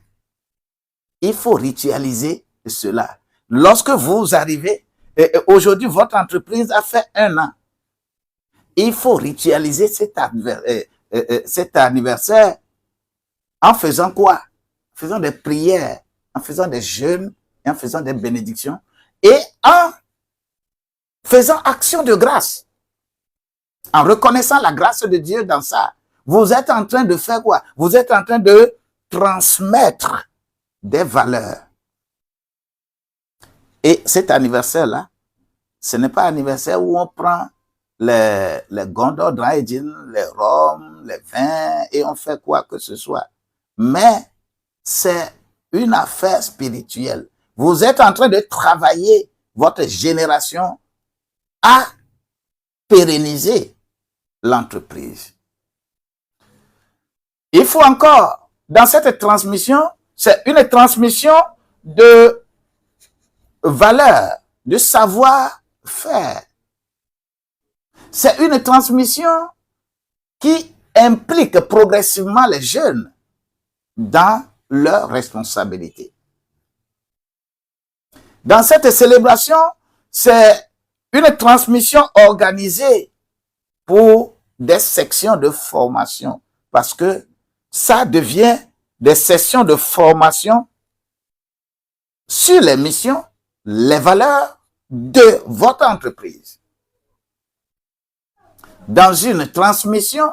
il faut ritualiser cela. Lorsque vous arrivez, aujourd'hui, votre entreprise a fait 1 an. Il faut ritualiser cet anniversaire en faisant quoi? En faisant des prières, en faisant des jeûnes, et en faisant des bénédictions, et en faisant action de grâce, en reconnaissant la grâce de Dieu dans ça. Vous êtes en train de faire quoi? Vous êtes en train de transmettre des valeurs. Et cet anniversaire-là, ce n'est pas un anniversaire où on prend les gondos dry gin, les rhums, les vins, et on fait quoi que ce soit. Mais c'est une affaire spirituelle. Vous êtes en train de travailler votre génération à pérenniser l'entreprise. Il faut encore, dans cette transmission, c'est une transmission de valeur, de savoir-faire. C'est une transmission qui implique progressivement les jeunes dans leurs responsabilités. Dans cette célébration, c'est une transmission organisée pour des sections de formation, parce que ça devient des sessions de formation sur les missions, les valeurs de votre entreprise. Dans une transmission,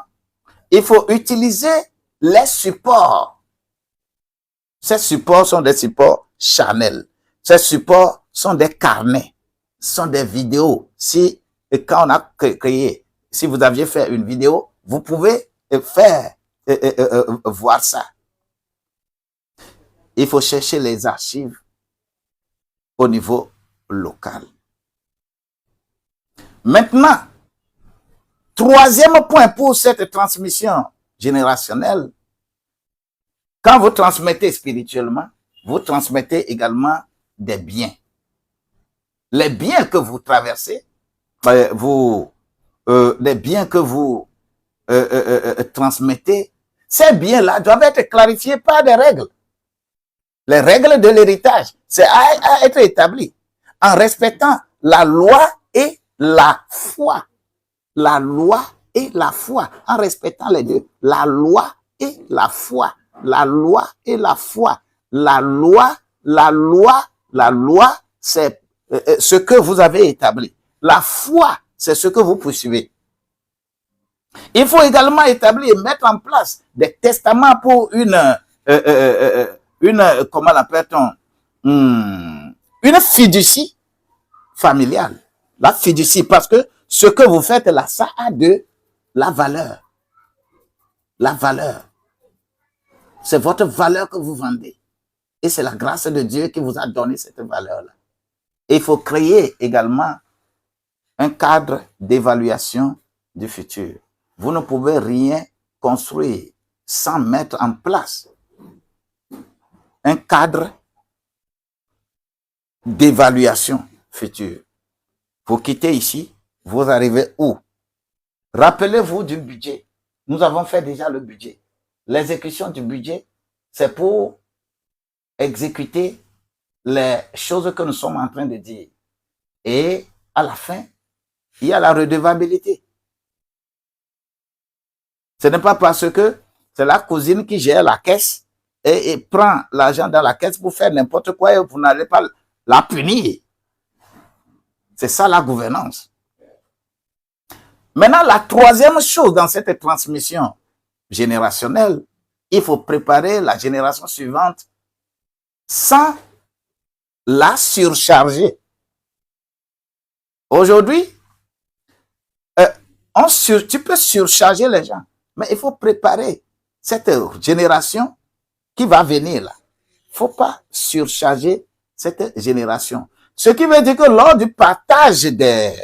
il faut utiliser les supports. Ces supports sont des supports charnels. Ces supports sont des carnets, sont des vidéos. Si, quand on a créé, si vous aviez fait une vidéo, vous pouvez faire voir ça. Il faut chercher les archives au niveau local. Maintenant, troisième point pour cette transmission générationnelle, quand vous transmettez spirituellement, vous transmettez également des biens. Les biens que vous traversez, les biens que vous transmettez, ces biens-là doivent être clarifiés par des règles. Les règles de l'héritage, c'est à être établi en respectant la loi et la foi. La loi et la foi, en respectant les deux. La loi et la foi. La loi et la foi. La loi, c'est ce que vous avez établi. La foi, c'est ce que vous poursuivez. Il faut également établir et mettre en place des testaments pour comment l'appelle-t-on, une fiducie familiale. La fiducie, parce que ce que vous faites là, ça a de la valeur. La valeur. C'est votre valeur que vous vendez. Et c'est la grâce de Dieu qui vous a donné cette valeur-là. Et il faut créer également un cadre d'évaluation du futur. Vous ne pouvez rien construire sans mettre en place un cadre d'évaluation future. Vous quittez ici, vous arrivez où? Rappelez-vous du budget. Nous avons fait déjà le budget. L'exécution du budget, c'est pour exécuter les choses que nous sommes en train de dire. Et à la fin, il y a la redevabilité. Ce n'est pas parce que c'est la cousine qui gère la caisse et prend l'argent dans la caisse pour faire n'importe quoi et vous n'allez pas la punir. C'est ça la gouvernance. Maintenant, la troisième chose dans cette transmission générationnelle, il faut préparer la génération suivante sans la surcharger. Aujourd'hui, tu peux surcharger les gens, mais il faut préparer cette génération qui va venir là. Il ne faut pas surcharger cette génération. Ce qui veut dire que lors du partage des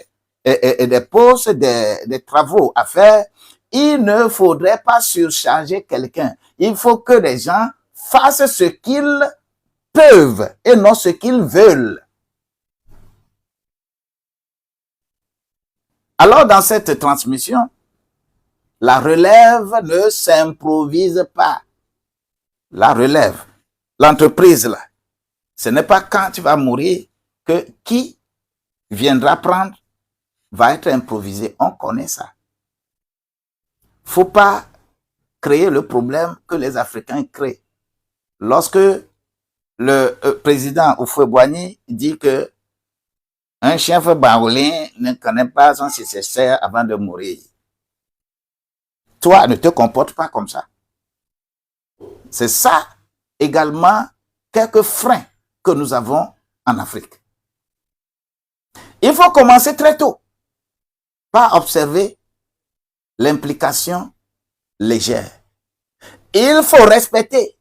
postes, des travaux à faire, il ne faudrait pas surcharger quelqu'un. Il faut que les gens fassent ce qu'ils peuvent et non ce qu'ils veulent. Alors, dans cette transmission, la relève ne s'improvise pas. La relève, l'entreprise là, ce n'est pas quand tu vas mourir que qui viendra prendre va être improvisé. On connaît ça. Faut pas créer le problème que les Africains créent. Lorsque le président Houphouët-Boigny dit que un chef baoulin ne connaît pas son successeur avant de mourir. Toi, ne te comporte pas comme ça. C'est ça également quelques freins que nous avons en Afrique. Il faut commencer très tôt par observer l'implication légère. Il faut respecter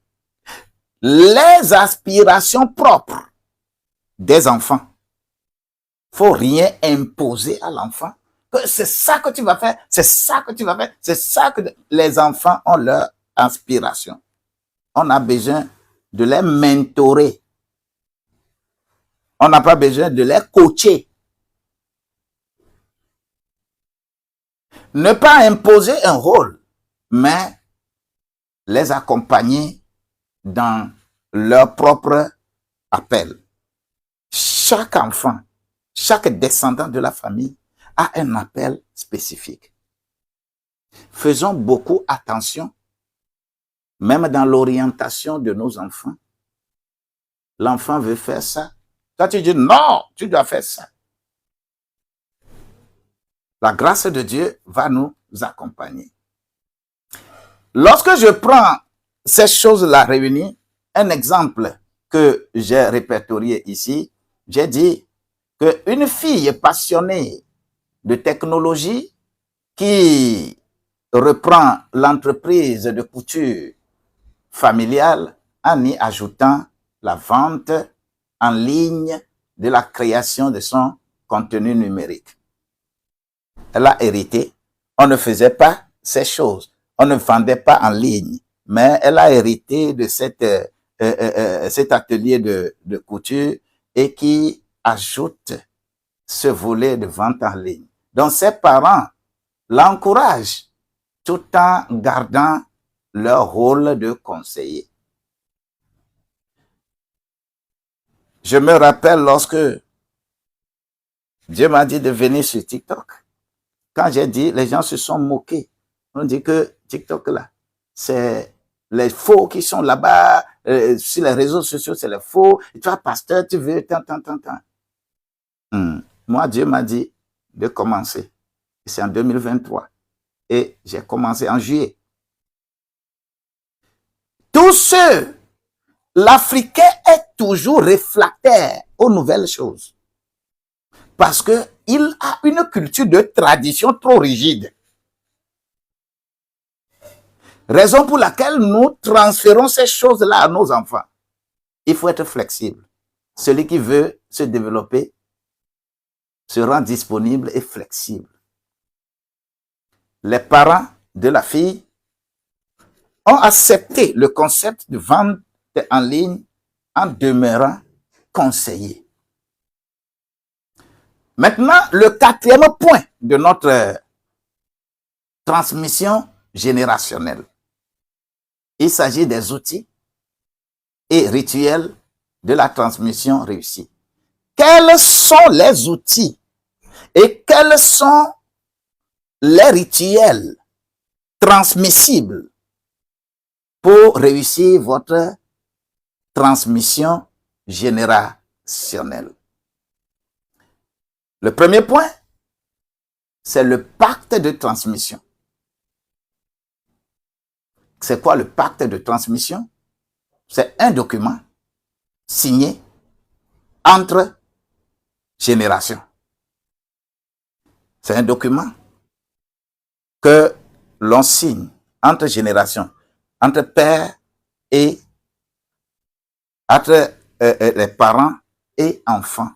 les aspirations propres des enfants. Il ne faut rien imposer à l'enfant. C'est ça que tu vas faire, c'est ça que tu vas faire, c'est ça que les enfants ont leur inspiration. On a besoin de les mentorer. On n'a pas besoin de les coacher. Ne pas imposer un rôle, mais les accompagner dans leur propre appel. Chaque enfant, chaque descendant de la famille a un appel spécifique. Faisons beaucoup attention, même dans l'orientation de nos enfants. L'enfant veut faire ça. Toi, tu dis non, tu dois faire ça. La grâce de Dieu va nous accompagner. Lorsque je prends ces choses-là réunies, un exemple que j'ai répertorié ici, j'ai dit qu'une fille passionnée de technologie qui reprend l'entreprise de couture familiale en y ajoutant la vente en ligne de la création de son contenu numérique. Elle a hérité. On ne faisait pas ces choses. On ne vendait pas en ligne. Mais elle a hérité de cet atelier de couture et qui ajoute ce volet de vente en ligne. Donc, ses parents l'encouragent tout en gardant leur rôle de conseiller. Je me rappelle lorsque Dieu m'a dit de venir sur TikTok. Quand j'ai dit, les gens se sont moqués. On dit que TikTok, là, c'est les faux qui sont là-bas, sur les réseaux sociaux, c'est les faux. Et toi, pasteur, tu veux tant. Moi, Dieu m'a dit de commencer. C'est en 2023. Et j'ai commencé en juillet. Tous ceux, l'Africain est toujours réfractaire aux nouvelles choses. Parce qu'il a une culture de tradition trop rigide. Raison pour laquelle nous transférons ces choses-là à nos enfants. Il faut être flexible. Celui qui veut se développer se rend disponible et flexible. Les parents de la fille ont accepté le concept de vente en ligne en demeurant conseillers. Maintenant, le quatrième point de notre transmission générationnelle. Il s'agit des outils et rituels de la transmission réussie. Quels sont les outils et quels sont les rituels transmissibles pour réussir votre transmission générationnelle? Le premier point, c'est le pacte de transmission. C'est quoi le pacte de transmission? C'est un document signé entre générations. C'est un document que l'on signe entre générations, entre pères et entre les parents et enfants.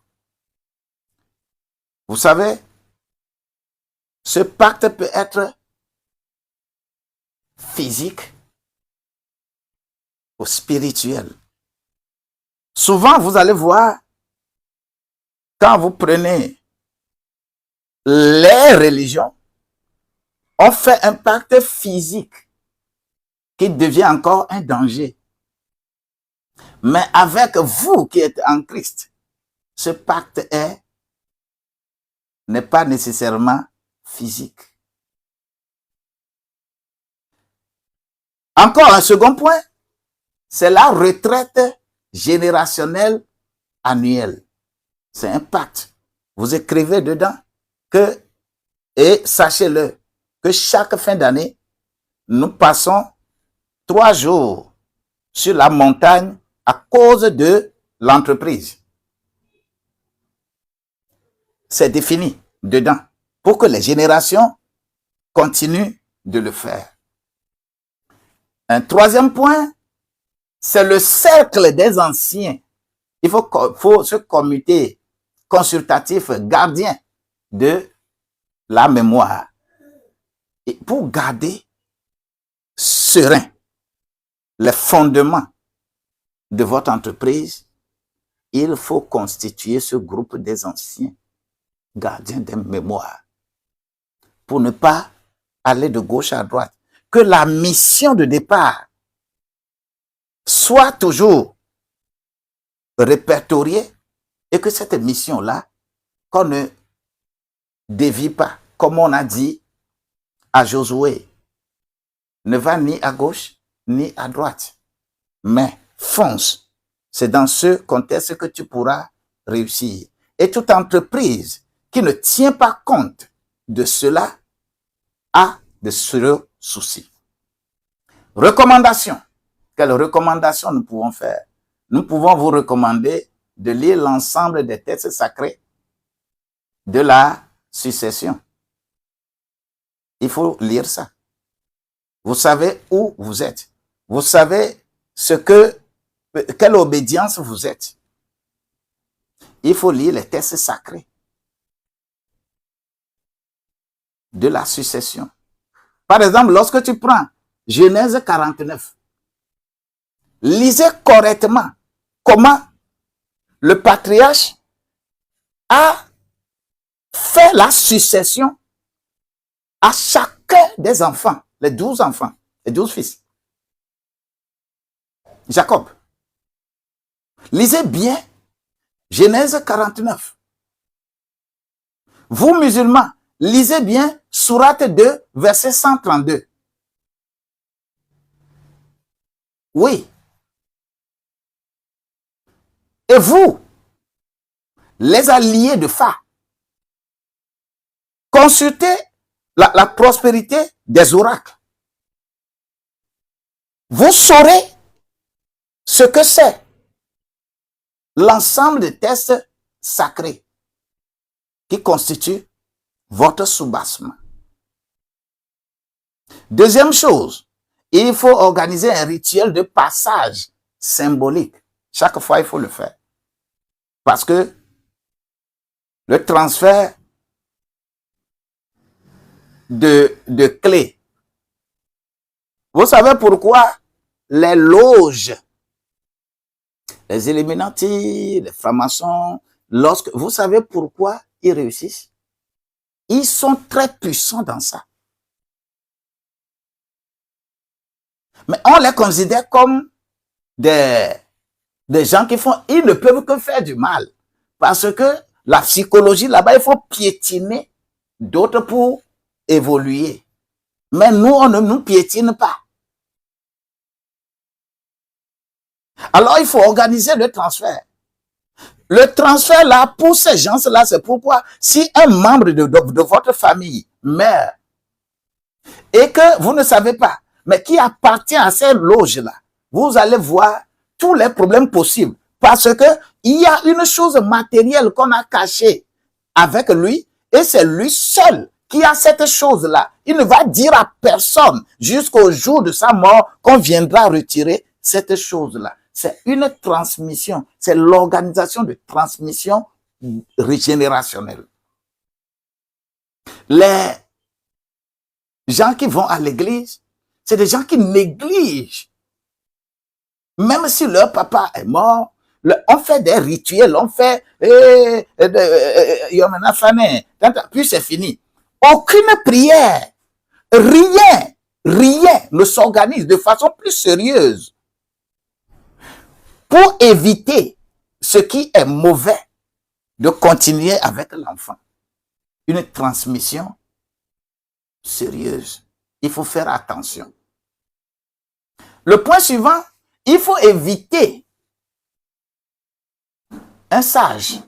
Vous savez, ce pacte peut être physique ou spirituel. Souvent, vous allez voir, quand vous prenez les religions, on fait un pacte physique qui devient encore un danger. Mais avec vous qui êtes en Christ, ce pacte n'est pas nécessairement physique. Encore un second point, c'est la retraite générationnelle annuelle. C'est un pacte. Vous écrivez dedans que, et sachez-le, que chaque fin d'année, nous passons 3 jours sur la montagne à cause de l'entreprise. C'est défini dedans pour que les générations continuent de le faire. Un troisième point, c'est le cercle des anciens. Il faut ce comité consultatif gardien de la mémoire. Et pour garder serein les fondements de votre entreprise, il faut constituer ce groupe des anciens gardiens des mémoires pour ne pas aller de gauche à droite. Que la mission de départ soit toujours répertoriée et que cette mission-là, qu'on ne dévie pas, comme on a dit à Josué, ne va ni à gauche ni à droite, mais fonce. C'est dans ce contexte que tu pourras réussir. Et toute entreprise qui ne tient pas compte de cela a de sérieux soucis. Recommandation. Quelles recommandations nous pouvons faire? Nous pouvons vous recommander de lire l'ensemble des textes sacrés de la succession. Il faut lire ça. Vous savez où vous êtes. Vous savez quelle obédience vous êtes. Il faut lire les textes sacrés de la succession. Par exemple, lorsque tu prends Genèse 49, lisez correctement comment le patriarche a fait la succession à chacun des enfants, les 12 enfants, les 12 fils. Jacob. Lisez bien Genèse 49. Vous, musulmans, lisez bien Sourate 2, verset 132. Oui. Et vous, les alliés de Fa, consultez la prospérité des oracles. Vous saurez ce que c'est l'ensemble des textes sacrés qui constituent votre soubassement. Deuxième chose, il faut organiser un rituel de passage symbolique. Chaque fois, il faut le faire. Parce que le transfert de clés. Vous savez pourquoi les loges, les Illuminati, les francs-maçons, vous savez pourquoi ils réussissent? Ils sont très puissants dans ça. Mais on les considère comme des gens ils ne peuvent que faire du mal. Parce que la psychologie, là-bas, il faut piétiner d'autres pour évoluer. Mais nous, on ne nous piétine pas. Alors, il faut organiser le transfert. Le transfert là, pour ces gens-là, c'est pourquoi si un membre de votre famille meurt et que vous ne savez pas, mais qui appartient à ces loges-là, vous allez voir tous les problèmes possibles. Parce que il y a une chose matérielle qu'on a cachée avec lui et c'est lui seul qui a cette chose-là. Il ne va dire à personne jusqu'au jour de sa mort qu'on viendra retirer cette chose-là. C'est une transmission, c'est l'organisation de transmission régénérationnelle. Les gens qui vont à l'église, c'est des gens qui négligent. Même si leur papa est mort, on fait des rituels, on fait puis c'est fini. Aucune prière, rien ne s'organise de façon plus sérieuse pour éviter ce qui est mauvais de continuer avec l'enfant. Une transmission sérieuse. Il faut faire attention. Le point suivant, il faut éviter un sage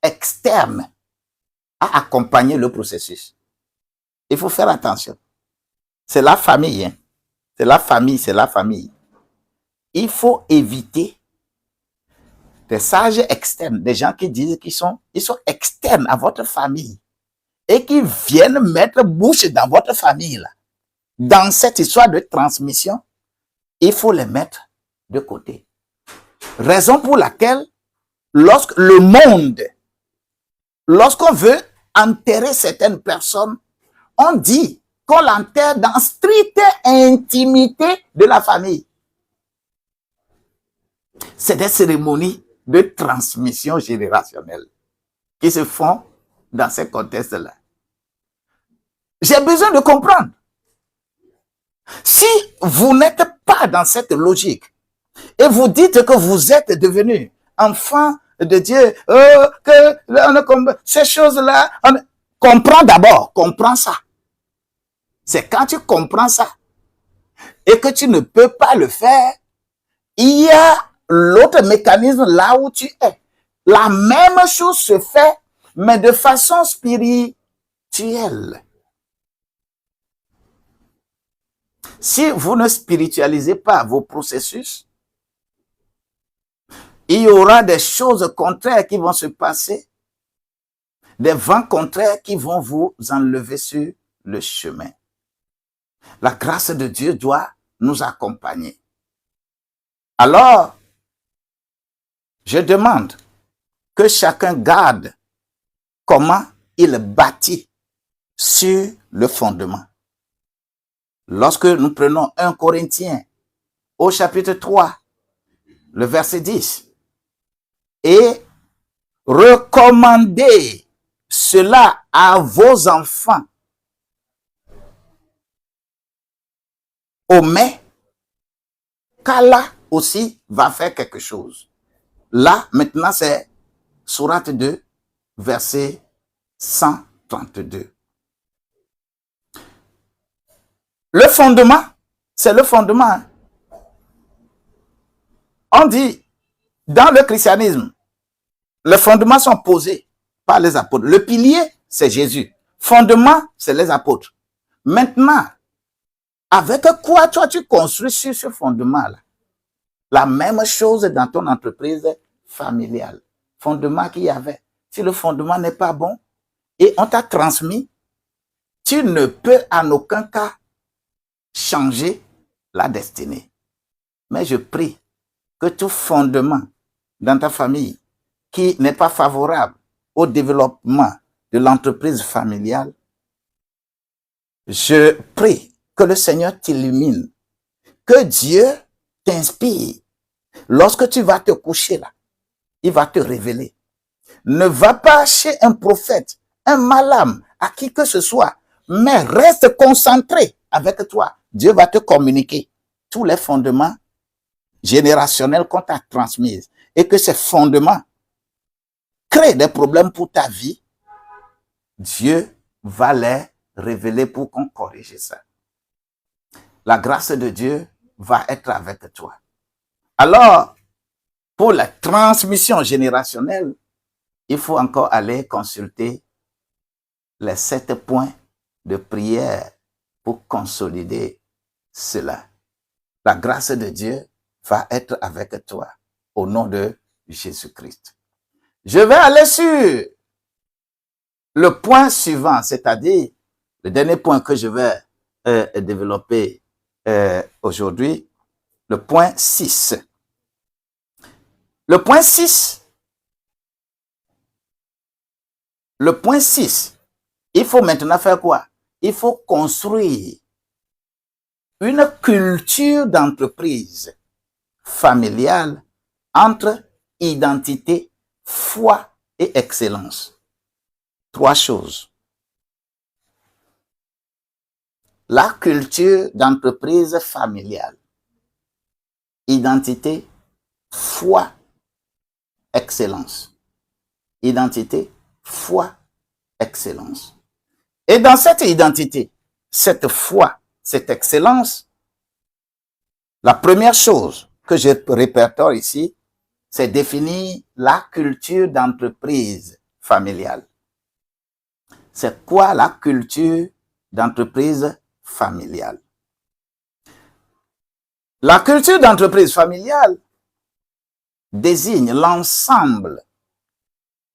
externe à accompagner le processus. Il faut faire attention. C'est la famille, hein? C'est la famille. Il faut éviter des sages externes, des gens qui disent qu'ils sont externes à votre famille et qui viennent mettre bouche dans votre famille là. Dans cette histoire de transmission, il faut les mettre de côté. Raison pour laquelle, lorsqu'on veut enterrer certaines personnes, on dit qu'on l'enterre dans stricte intimité de la famille. C'est des cérémonies de transmission générationnelle qui se font dans ces contextes-là. J'ai besoin de comprendre. Si vous n'êtes pas dans cette logique et vous dites que vous êtes devenu enfant de Dieu, ces choses-là, comprends ça. C'est quand tu comprends ça et que tu ne peux pas le faire, il y a l'autre mécanisme là où tu es. La même chose se fait, mais de façon spirituelle. Si vous ne spiritualisez pas vos processus, il y aura des choses contraires qui vont se passer, des vents contraires qui vont vous enlever sur le chemin. La grâce de Dieu doit nous accompagner. Alors, je demande que chacun garde comment il bâtit sur le fondement. Lorsque nous prenons 1 Corinthiens au chapitre 3, le verset 10, et recommandez cela à vos enfants, mais qu'Allah aussi va faire quelque chose. Là, maintenant, c'est Sourate 2, verset 132. Le fondement, c'est le fondement. Hein. On dit, dans le christianisme, les fondements sont posés par les apôtres. Le pilier, c'est Jésus. Fondement, c'est les apôtres. Maintenant, avec quoi toi tu construis sur ce fondement-là? La même chose dans ton entreprise familiale. Fondement qu'il y avait. Si le fondement n'est pas bon et on t'a transmis, tu ne peux en aucun cas changer la destinée. Mais je prie que tout fondement dans ta famille qui n'est pas favorable au développement de l'entreprise familiale, je prie que le Seigneur t'illumine, que Dieu t'inspire. Lorsque tu vas te coucher là, il va te révéler. Ne va pas chez un prophète, un malade, à qui que ce soit, mais reste concentré avec toi. Dieu va te communiquer tous les fondements générationnels qu'on t'a transmis et que ces fondements créent des problèmes pour ta vie. Dieu va les révéler pour qu'on corrige ça. La grâce de Dieu va être avec toi. Alors, pour la transmission générationnelle, il faut encore aller consulter les 7 points de prière pour consolider cela. La grâce de Dieu va être avec toi au nom de Jésus-Christ. Je vais aller sur le point suivant, c'est-à-dire le dernier point que je vais développer aujourd'hui, le point 6. Le point 6, il faut maintenant faire quoi? Il faut construire une culture d'entreprise familiale entre identité, foi et excellence. 3 choses. La culture d'entreprise familiale, identité, foi, excellence. Identité, foi, excellence. Et dans cette identité, cette foi, cette excellence, la première chose que je répertoire ici, c'est définir la culture d'entreprise familiale. C'est quoi la culture d'entreprise familiale? La culture d'entreprise familiale désigne l'ensemble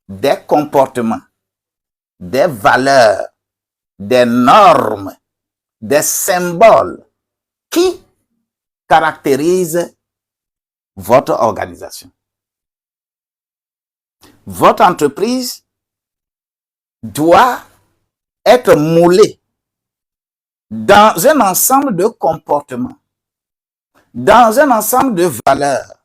des comportements, des valeurs, des normes, des symboles qui caractérisent votre organisation. Votre entreprise doit être moulée dans un ensemble de comportements, dans un ensemble de valeurs,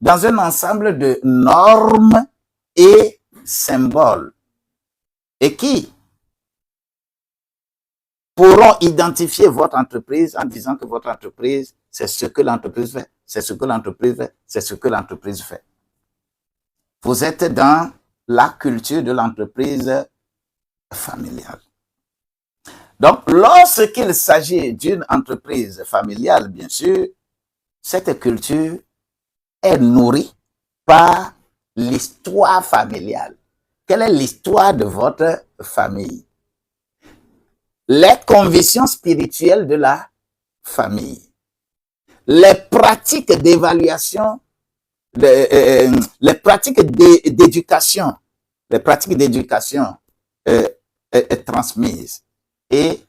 dans un ensemble de normes et symboles, et qui pourront identifier votre entreprise en disant que votre entreprise, c'est ce que l'entreprise fait, c'est ce que l'entreprise fait, c'est ce que l'entreprise fait. Vous êtes dans la culture de l'entreprise familiale. Donc, lorsqu'il s'agit d'une entreprise familiale, bien sûr, cette culture est nourrie par l'histoire familiale. Quelle est l'histoire de votre famille? Les convictions spirituelles de la famille, les pratiques d'évaluation, les pratiques d'éducation, transmises. Et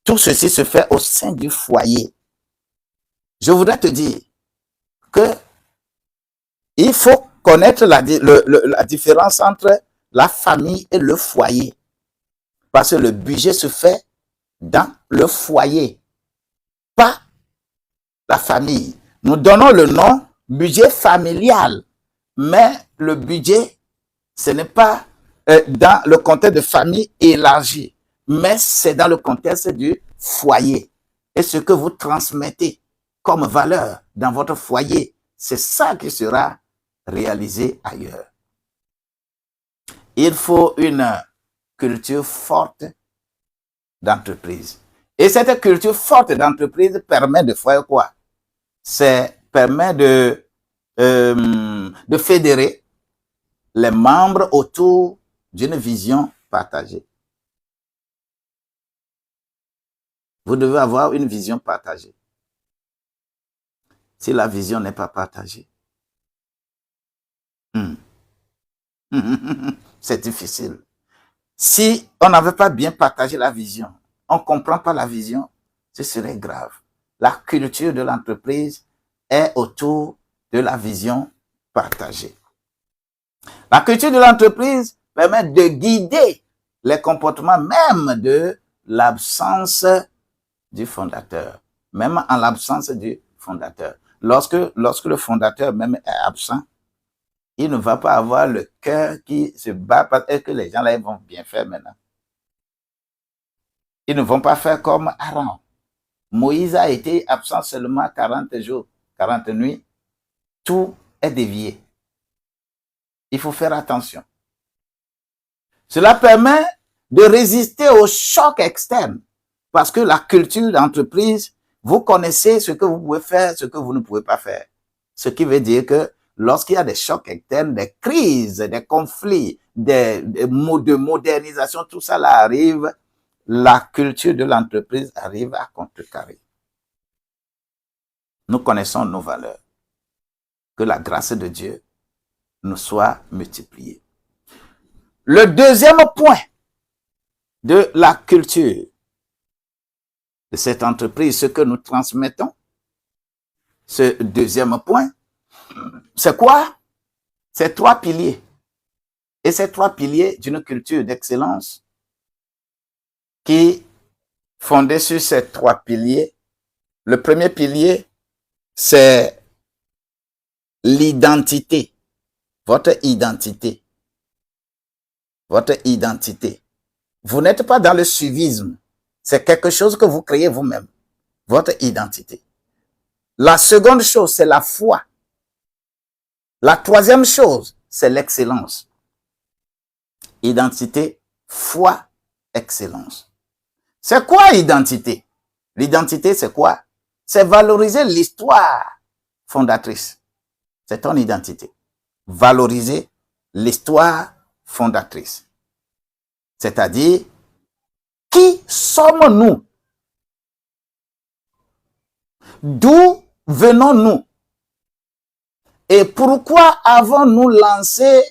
tout ceci se fait au sein du foyer. Je voudrais te dire que il faut connaître la différence entre la famille et le foyer. Parce que le budget se fait dans le foyer, pas la famille. Nous donnons le nom budget familial, mais le budget, ce n'est pas dans le contexte de famille élargie, mais c'est dans le contexte du foyer. Et ce que vous transmettez comme valeur dans votre foyer, c'est ça qui sera réalisé ailleurs. Il faut une culture forte d'entreprise. Et cette culture forte d'entreprise permet de faire quoi? Permet de fédérer les membres autour d'une vision partagée. Vous devez avoir une vision partagée. Si la vision n'est pas partagée, c'est difficile. Si on n'avait pas bien partagé la vision, on ne comprend pas la vision, ce serait grave. La culture de l'entreprise est autour de la vision partagée. La culture de l'entreprise permet de guider les comportements même de l'absence du fondateur, même en l'absence du fondateur. Lorsque le fondateur même est absent, il ne va pas avoir le cœur qui se bat parce que les gens là ils vont bien faire maintenant. Ils ne vont pas faire comme Aaron. Moïse a été absent seulement 40 jours, 40 nuits. Tout est dévié. Il faut faire attention. Cela permet de résister aux chocs externes parce que la culture d'entreprise, vous connaissez ce que vous pouvez faire, ce que vous ne pouvez pas faire. Ce qui veut dire que lorsqu'il y a des chocs externes, des crises, des conflits, des mots de modernisation, tout ça là arrive, la culture de l'entreprise arrive à contrecarrer. Nous connaissons nos valeurs. Que la grâce de Dieu nous soit multipliée. Le deuxième point de la culture de cette entreprise, ce que nous transmettons, ce deuxième point, c'est quoi? C'est 3 piliers. Et ces 3 piliers d'une culture d'excellence qui, fondée sur ces 3 piliers, le premier pilier, c'est l'identité, votre identité. Votre identité. Vous n'êtes pas dans le suivisme. C'est quelque chose que vous créez vous-même. Votre identité. La seconde chose, c'est la foi. La troisième chose, c'est l'excellence. Identité, foi, excellence. C'est quoi identité? L'identité, c'est quoi? C'est valoriser l'histoire fondatrice. C'est ton identité. Valoriser l'histoire fondatrice. C'est-à-dire, qui sommes-nous? D'où venons-nous? Et pourquoi avons-nous lancé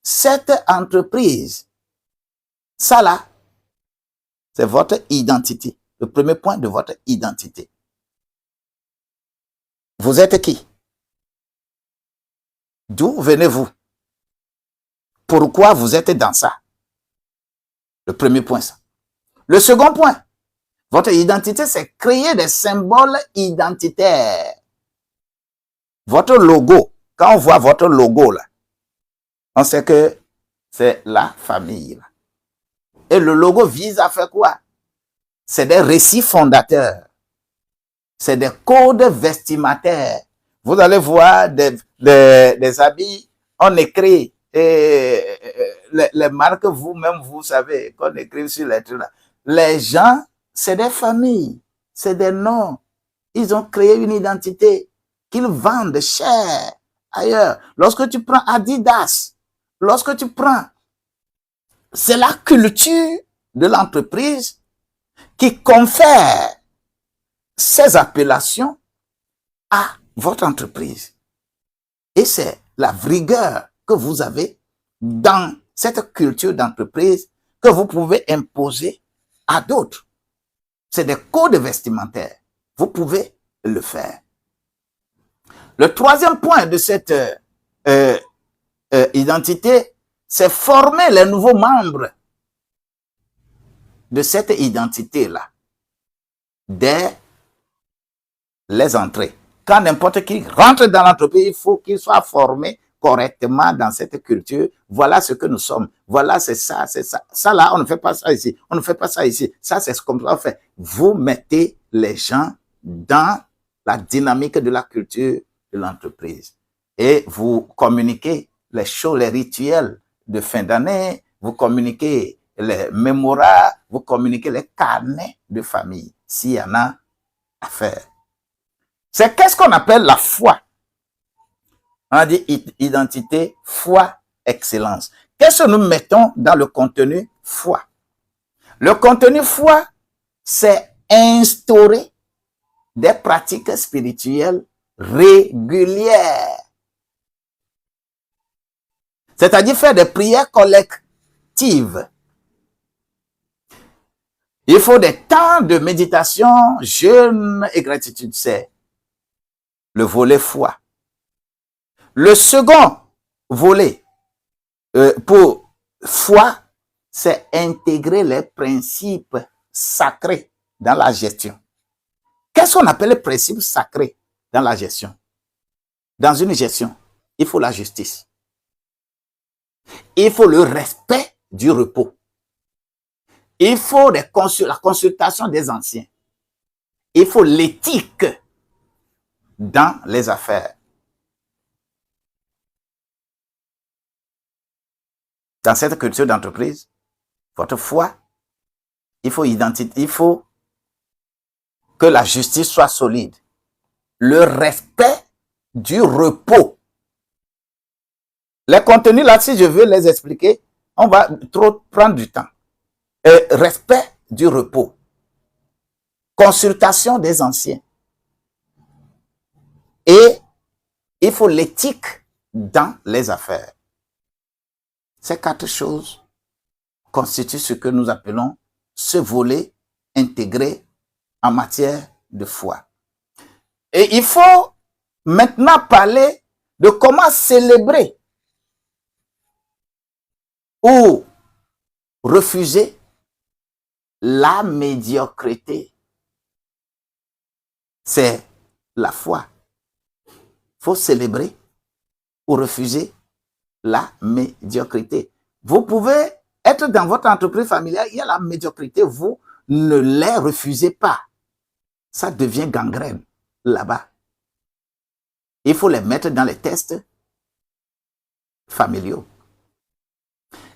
cette entreprise? Ça là, c'est votre identité. Le premier point de votre identité. Vous êtes qui? D'où venez-vous? Pourquoi vous êtes dans ça? Le premier point, ça. Le second point, votre identité, c'est créer des symboles identitaires. Votre logo, quand on voit votre logo là, on sait que c'est la famille là. Et le logo vise à faire quoi? C'est des récits fondateurs. C'est des codes vestimentaires. Vous allez voir des habits, on écrit les marques, vous-même, vous savez, qu'on écrit sur les trucs là. Les gens, c'est des familles, c'est des noms. Ils ont créé une identité qu'ils vendent cher ailleurs. Lorsque tu prends Adidas, lorsque tu prends, c'est la culture de l'entreprise qui confère ces appellations à votre entreprise. Et c'est la rigueur que vous avez dans cette culture d'entreprise que vous pouvez imposer à d'autres. C'est des codes vestimentaires. Vous pouvez le faire. Le troisième point de cette identité, c'est former les nouveaux membres de cette identité-là dès les entrées. Quand n'importe qui rentre dans l'entreprise, il faut qu'il soit formé correctement dans cette culture. Voilà ce que nous sommes. Voilà, c'est ça, c'est ça. Ça là, on ne fait pas ça ici. On ne fait pas ça ici. Ça, c'est ce qu'on doit faire. Vous mettez les gens dans la dynamique de la culture de l'entreprise. Et vous communiquez les choses, les rituels de fin d'année, vous communiquez les mémorats, vous communiquez les carnets de famille, s'il y en a à faire. C'est qu'est-ce qu'on appelle la foi? On a dit identité, foi, excellence. Qu'est-ce que nous mettons dans le contenu foi? Le contenu foi, c'est instaurer des pratiques spirituelles régulières. C'est-à-dire faire des prières collectives. Il faut des temps de méditation, jeûne et gratitude. C'est le volet foi. Le second volet pour foi, c'est intégrer les principes sacrés dans la gestion. Qu'est-ce qu'on appelle les principes sacrés dans la gestion? Dans une gestion, il faut la justice. Il faut le respect du repos. Il faut la consultation des anciens. Il faut l'éthique dans les affaires. Dans cette culture d'entreprise, votre foi, il faut que la justice soit solide. Le respect du repos. Les contenus là, si je veux les expliquer, on va trop prendre du temps. Respect du repos. Consultation des anciens. Et il faut l'éthique dans les affaires. Ces 4 choses constituent ce que nous appelons ce volet intégré en matière de foi. Et il faut maintenant parler de comment célébrer ou refuser la médiocrité. C'est la foi. Il faut célébrer ou refuser la médiocrité. Vous pouvez être dans votre entreprise familiale, il y a la médiocrité, vous ne les refusez pas. Ça devient gangrène là-bas. Il faut les mettre dans les tests familiaux.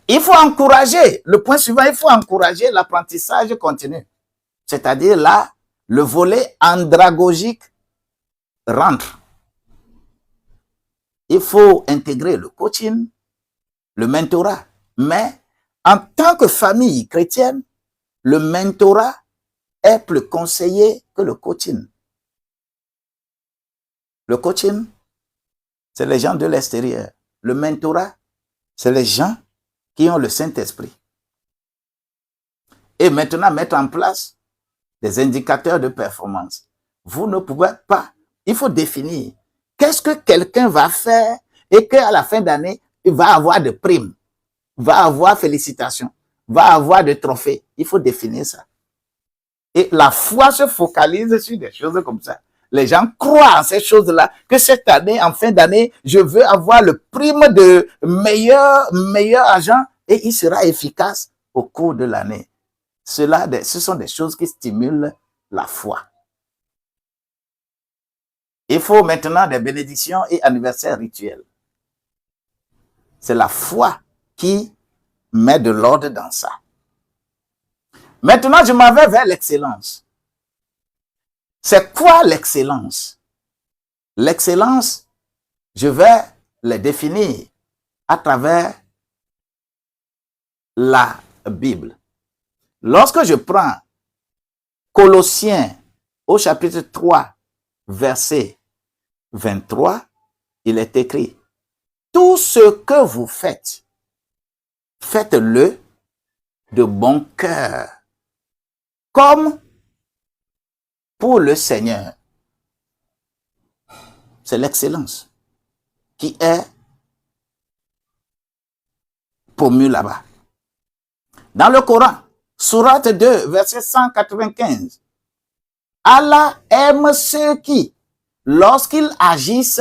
Il faut encourager, le point suivant, il faut encourager l'apprentissage continu. C'est-à-dire là, le volet andragogique rentre. Il faut intégrer le coaching, le mentorat. Mais en tant que famille chrétienne, le mentorat est plus conseillé que le coaching. Le coaching, c'est les gens de l'extérieur. Le mentorat, c'est les gens qui ont le Saint-Esprit. Et maintenant, mettre en place des indicateurs de performance. Vous ne pouvez pas, il faut définir qu'est-ce que quelqu'un va faire et qu'à la fin d'année, il va avoir de primes, va avoir félicitations, va avoir de trophées. Il faut définir ça. Et la foi se focalise sur des choses comme ça. Les gens croient en ces choses-là, que cette année, en fin d'année, je veux avoir le prime de meilleur agent et il sera efficace au cours de l'année. Ce sont des choses qui stimulent la foi. Il faut maintenant des bénédictions et anniversaires rituels. C'est la foi qui met de l'ordre dans ça. Maintenant, je m'en vais vers l'excellence. C'est quoi l'excellence? L'excellence, je vais les définir à travers la Bible. Lorsque je prends Colossiens au chapitre 3, verset 23, il est écrit, tout ce que vous faites, faites-le de bon cœur, comme pour le Seigneur. C'est l'excellence qui est promue là-bas. Dans le Coran, sourate 2, verset 195, Allah aime ceux qui, lorsqu'ils agissent,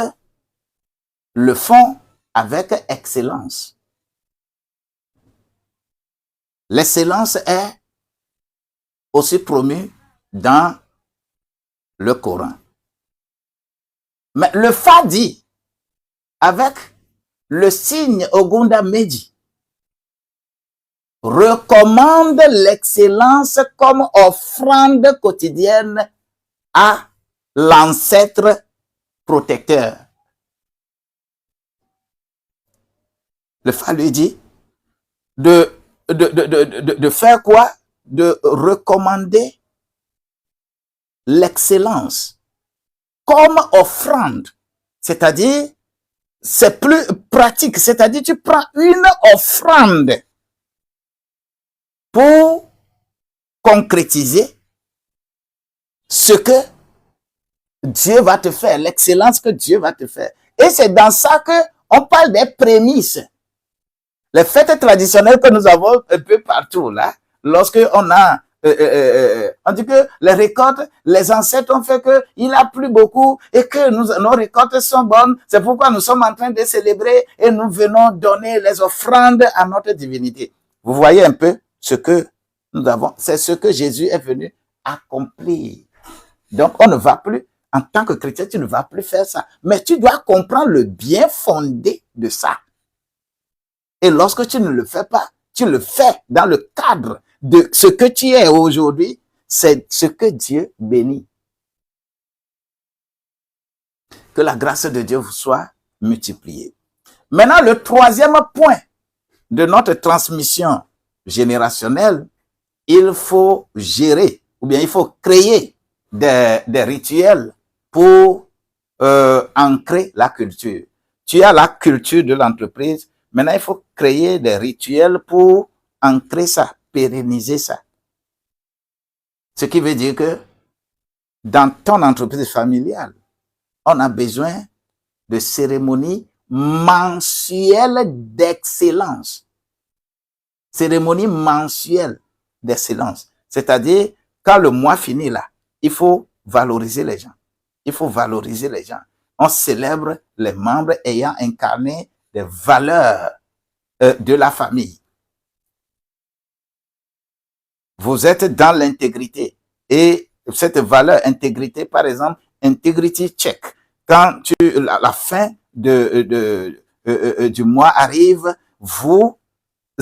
le font avec excellence. L'excellence est aussi promue dans le Coran. Mais le Fadi, avec le signe Ogunda Meji, recommande l'excellence comme offrande quotidienne à l'ancêtre protecteur. Le Fadi dit de faire quoi? De recommander l'excellence comme offrande, c'est-à-dire c'est plus pratique, c'est-à-dire tu prends une offrande pour concrétiser ce que Dieu va te faire, l'excellence que Dieu va te faire. Et c'est dans ça que on parle des prémices. Les fêtes traditionnelles que nous avons un peu partout là, lorsque on a on dit que les récoltes, les ancêtres ont fait qu'il a plu beaucoup et que nos récoltes sont bonnes. C'est pourquoi nous sommes en train de célébrer et nous venons donner les offrandes à notre divinité. Vous voyez un peu ce que nous avons. C'est ce que Jésus est venu accomplir. Donc, on ne va plus, en tant que chrétien, tu ne vas plus faire ça. Mais tu dois comprendre le bien fondé de ça. Et lorsque tu ne le fais pas, tu le fais dans le cadre de ce que tu es aujourd'hui, c'est ce que Dieu bénit. Que la grâce de Dieu vous soit multipliée. Maintenant, le troisième point de notre transmission générationnelle, il faut gérer, ou bien il faut créer des rituels pour ancrer la culture. Tu as la culture de l'entreprise, maintenant il faut créer des rituels pour ancrer ça, pérenniser ça. Ce qui veut dire que dans ton entreprise familiale, on a besoin de cérémonies mensuelles d'excellence. Cérémonie mensuelle d'excellence. C'est-à-dire, quand le mois finit là, il faut valoriser les gens. Il faut valoriser les gens. On célèbre les membres ayant incarné des valeurs de la famille. Vous êtes dans l'intégrité. Et cette valeur intégrité, par exemple, integrity check. Quand la fin du mois arrive, vous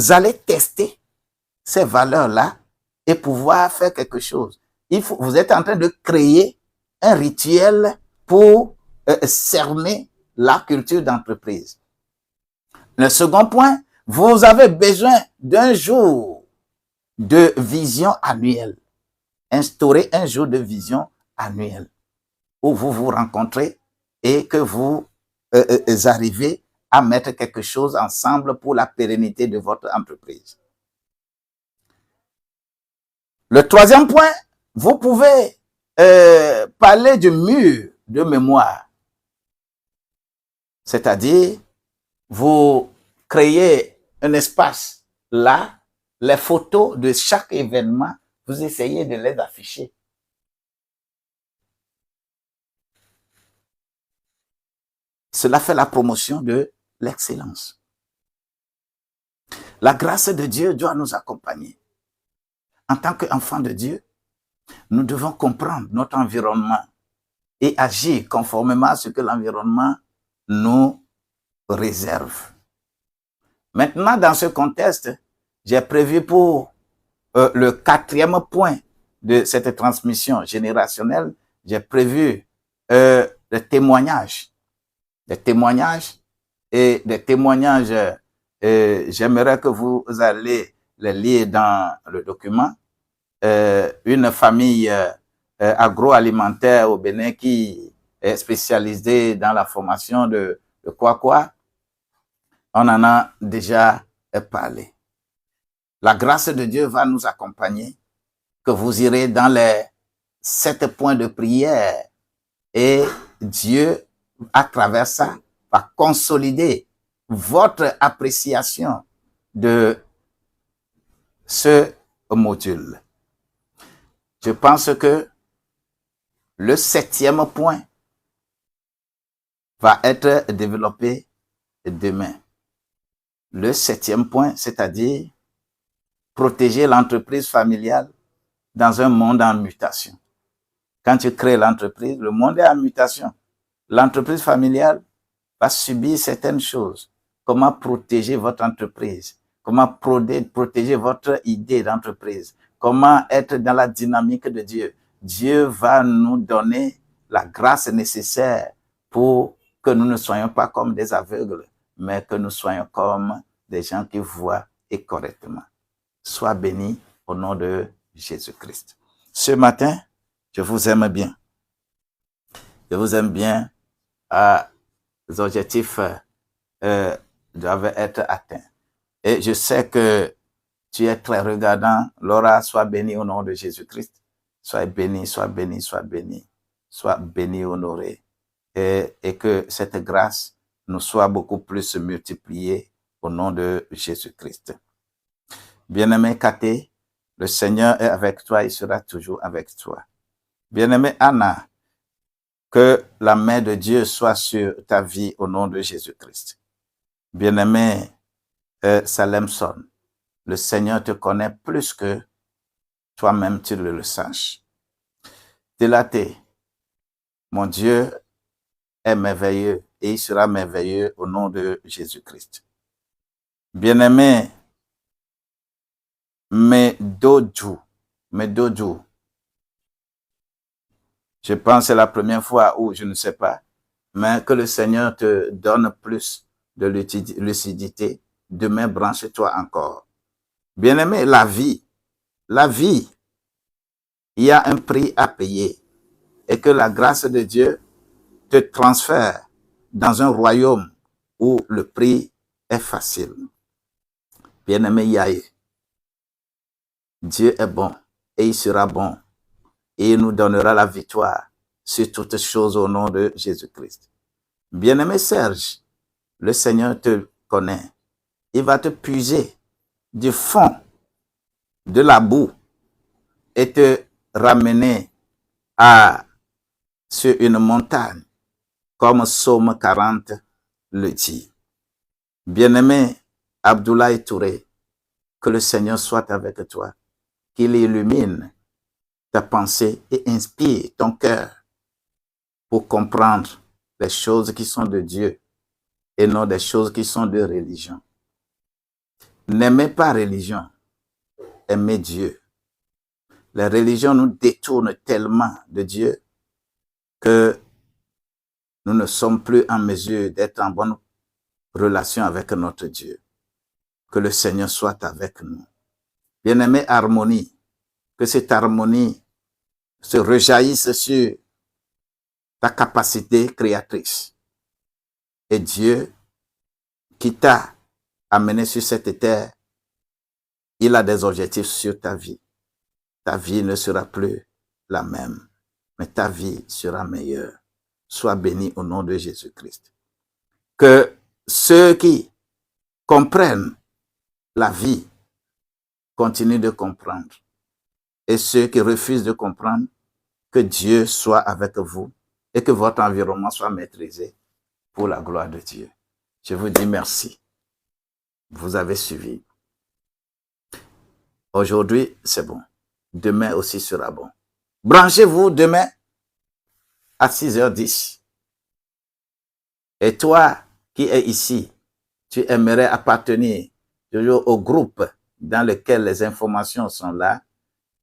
allez tester ces valeurs-là et pouvoir faire quelque chose. Vous êtes en train de créer un rituel pour cerner la culture d'entreprise. Le second point, vous avez besoin d'un jour de vision annuelle. Instaurer un jour de vision annuelle où vous vous rencontrez et que vous arrivez à mettre quelque chose ensemble pour la pérennité de votre entreprise. Le troisième point, vous pouvez parler du mur de mémoire. C'est-à-dire, vous créez un espace là, les photos de chaque événement, vous essayez de les afficher. Cela fait la promotion de l'excellence. La grâce de Dieu doit nous accompagner. En tant qu'enfants de Dieu, nous devons comprendre notre environnement et agir conformément à ce que l'environnement nous réserve. Maintenant, dans ce contexte, j'ai prévu pour le quatrième point de cette transmission générationnelle, j'ai prévu des témoignages. Des témoignages, j'aimerais que vous allez les lire dans le document. Une famille agroalimentaire au Bénin qui est spécialisée dans la formation de quoi. On en a déjà parlé. La grâce de Dieu va nous accompagner, que vous irez dans les 7 points de prière et Dieu, à travers ça, va consolider votre appréciation de ce module. Je pense que le 7e point va être développé demain. Le 7e point, c'est-à-dire protéger l'entreprise familiale dans un monde en mutation. Quand tu crées l'entreprise, le monde est en mutation. L'entreprise familiale va subir certaines choses. Comment protéger votre entreprise? Comment protéger votre idée d'entreprise? Comment être dans la dynamique de Dieu? Dieu va nous donner la grâce nécessaire pour que nous ne soyons pas comme des aveugles, mais que nous soyons comme des gens qui voient et correctement. Sois béni au nom de Jésus-Christ. Ce matin, je vous aime bien. Je vous aime bien. Les objectifs doivent être atteints. Et je sais que tu es très regardant. Laura, sois béni au nom de Jésus-Christ. Sois béni, sois béni, sois béni. Sois béni, honoré. Et que cette grâce nous soit beaucoup plus multipliée au nom de Jésus-Christ. Bien-aimé Katé, le Seigneur est avec toi, il sera toujours avec toi. Bien-aimé Anna, que la main de Dieu soit sur ta vie au nom de Jésus-Christ. Bien-aimé Salemson, le Seigneur te connaît plus que toi-même tu le saches. Délaté, mon Dieu est merveilleux et il sera merveilleux au nom de Jésus-Christ. Bien-aimé Medoju, je pense que c'est la première fois où je ne sais pas, mais que le Seigneur te donne plus de lucidité, demain branche-toi encore. Bien-aimé, la vie, il y a un prix à payer et que la grâce de Dieu te transfère dans un royaume où le prix est facile. Bien-aimé Yaye, Dieu est bon et il sera bon et il nous donnera la victoire sur toutes choses au nom de Jésus-Christ. Bien-aimé Serge, le Seigneur te connaît. Il va te puiser du fond de la boue et te ramener sur une montagne, comme Psaume 40 le dit. Bien-aimé Abdoulaye Touré, que le Seigneur soit avec toi, qu'il illumine ta pensée et inspire ton cœur pour comprendre les choses qui sont de Dieu et non des choses qui sont de religion. N'aimez pas religion, aimez Dieu. Les religions nous détournent tellement de Dieu que nous ne sommes plus en mesure d'être en bonne relation avec notre Dieu. Que le Seigneur soit avec nous. Bien-aimé, harmonie, que cette harmonie se rejaillisse sur ta capacité créatrice. Et Dieu qui t'a amené sur cette terre, il a des objectifs sur ta vie. Ta vie ne sera plus la même, mais ta vie sera meilleure. Sois béni au nom de Jésus-Christ. Que ceux qui comprennent la vie continuent de comprendre. Et ceux qui refusent de comprendre, que Dieu soit avec vous et que votre environnement soit maîtrisé pour la gloire de Dieu. Je vous dis merci. Vous avez suivi. Aujourd'hui, c'est bon. Demain aussi sera bon. Branchez-vous demain à 6h10. Et toi qui es ici, tu aimerais appartenir toujours au groupe dans lequel les informations sont là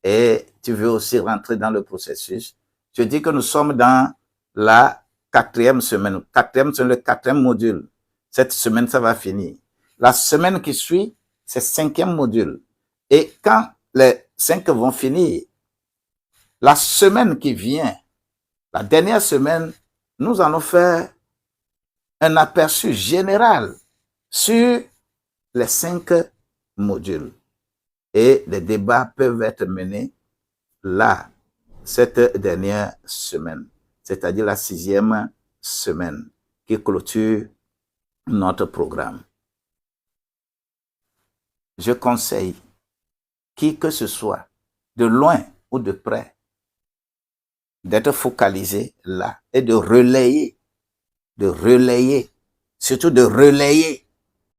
et tu veux aussi rentrer dans le processus. Je dis que nous sommes dans la 4e semaine. 4e, c'est le 4e module. Cette semaine, ça va finir. La semaine qui suit, c'est 5e module. Et quand les 5 vont finir, la semaine qui vient, la dernière semaine, nous allons faire un aperçu général sur les 5 modules. Et les débats peuvent être menés là, cette dernière semaine, c'est-à-dire la 6e semaine qui clôture notre programme. Je conseille qui que ce soit, de loin ou de près, d'être focalisé là et de relayer, surtout de relayer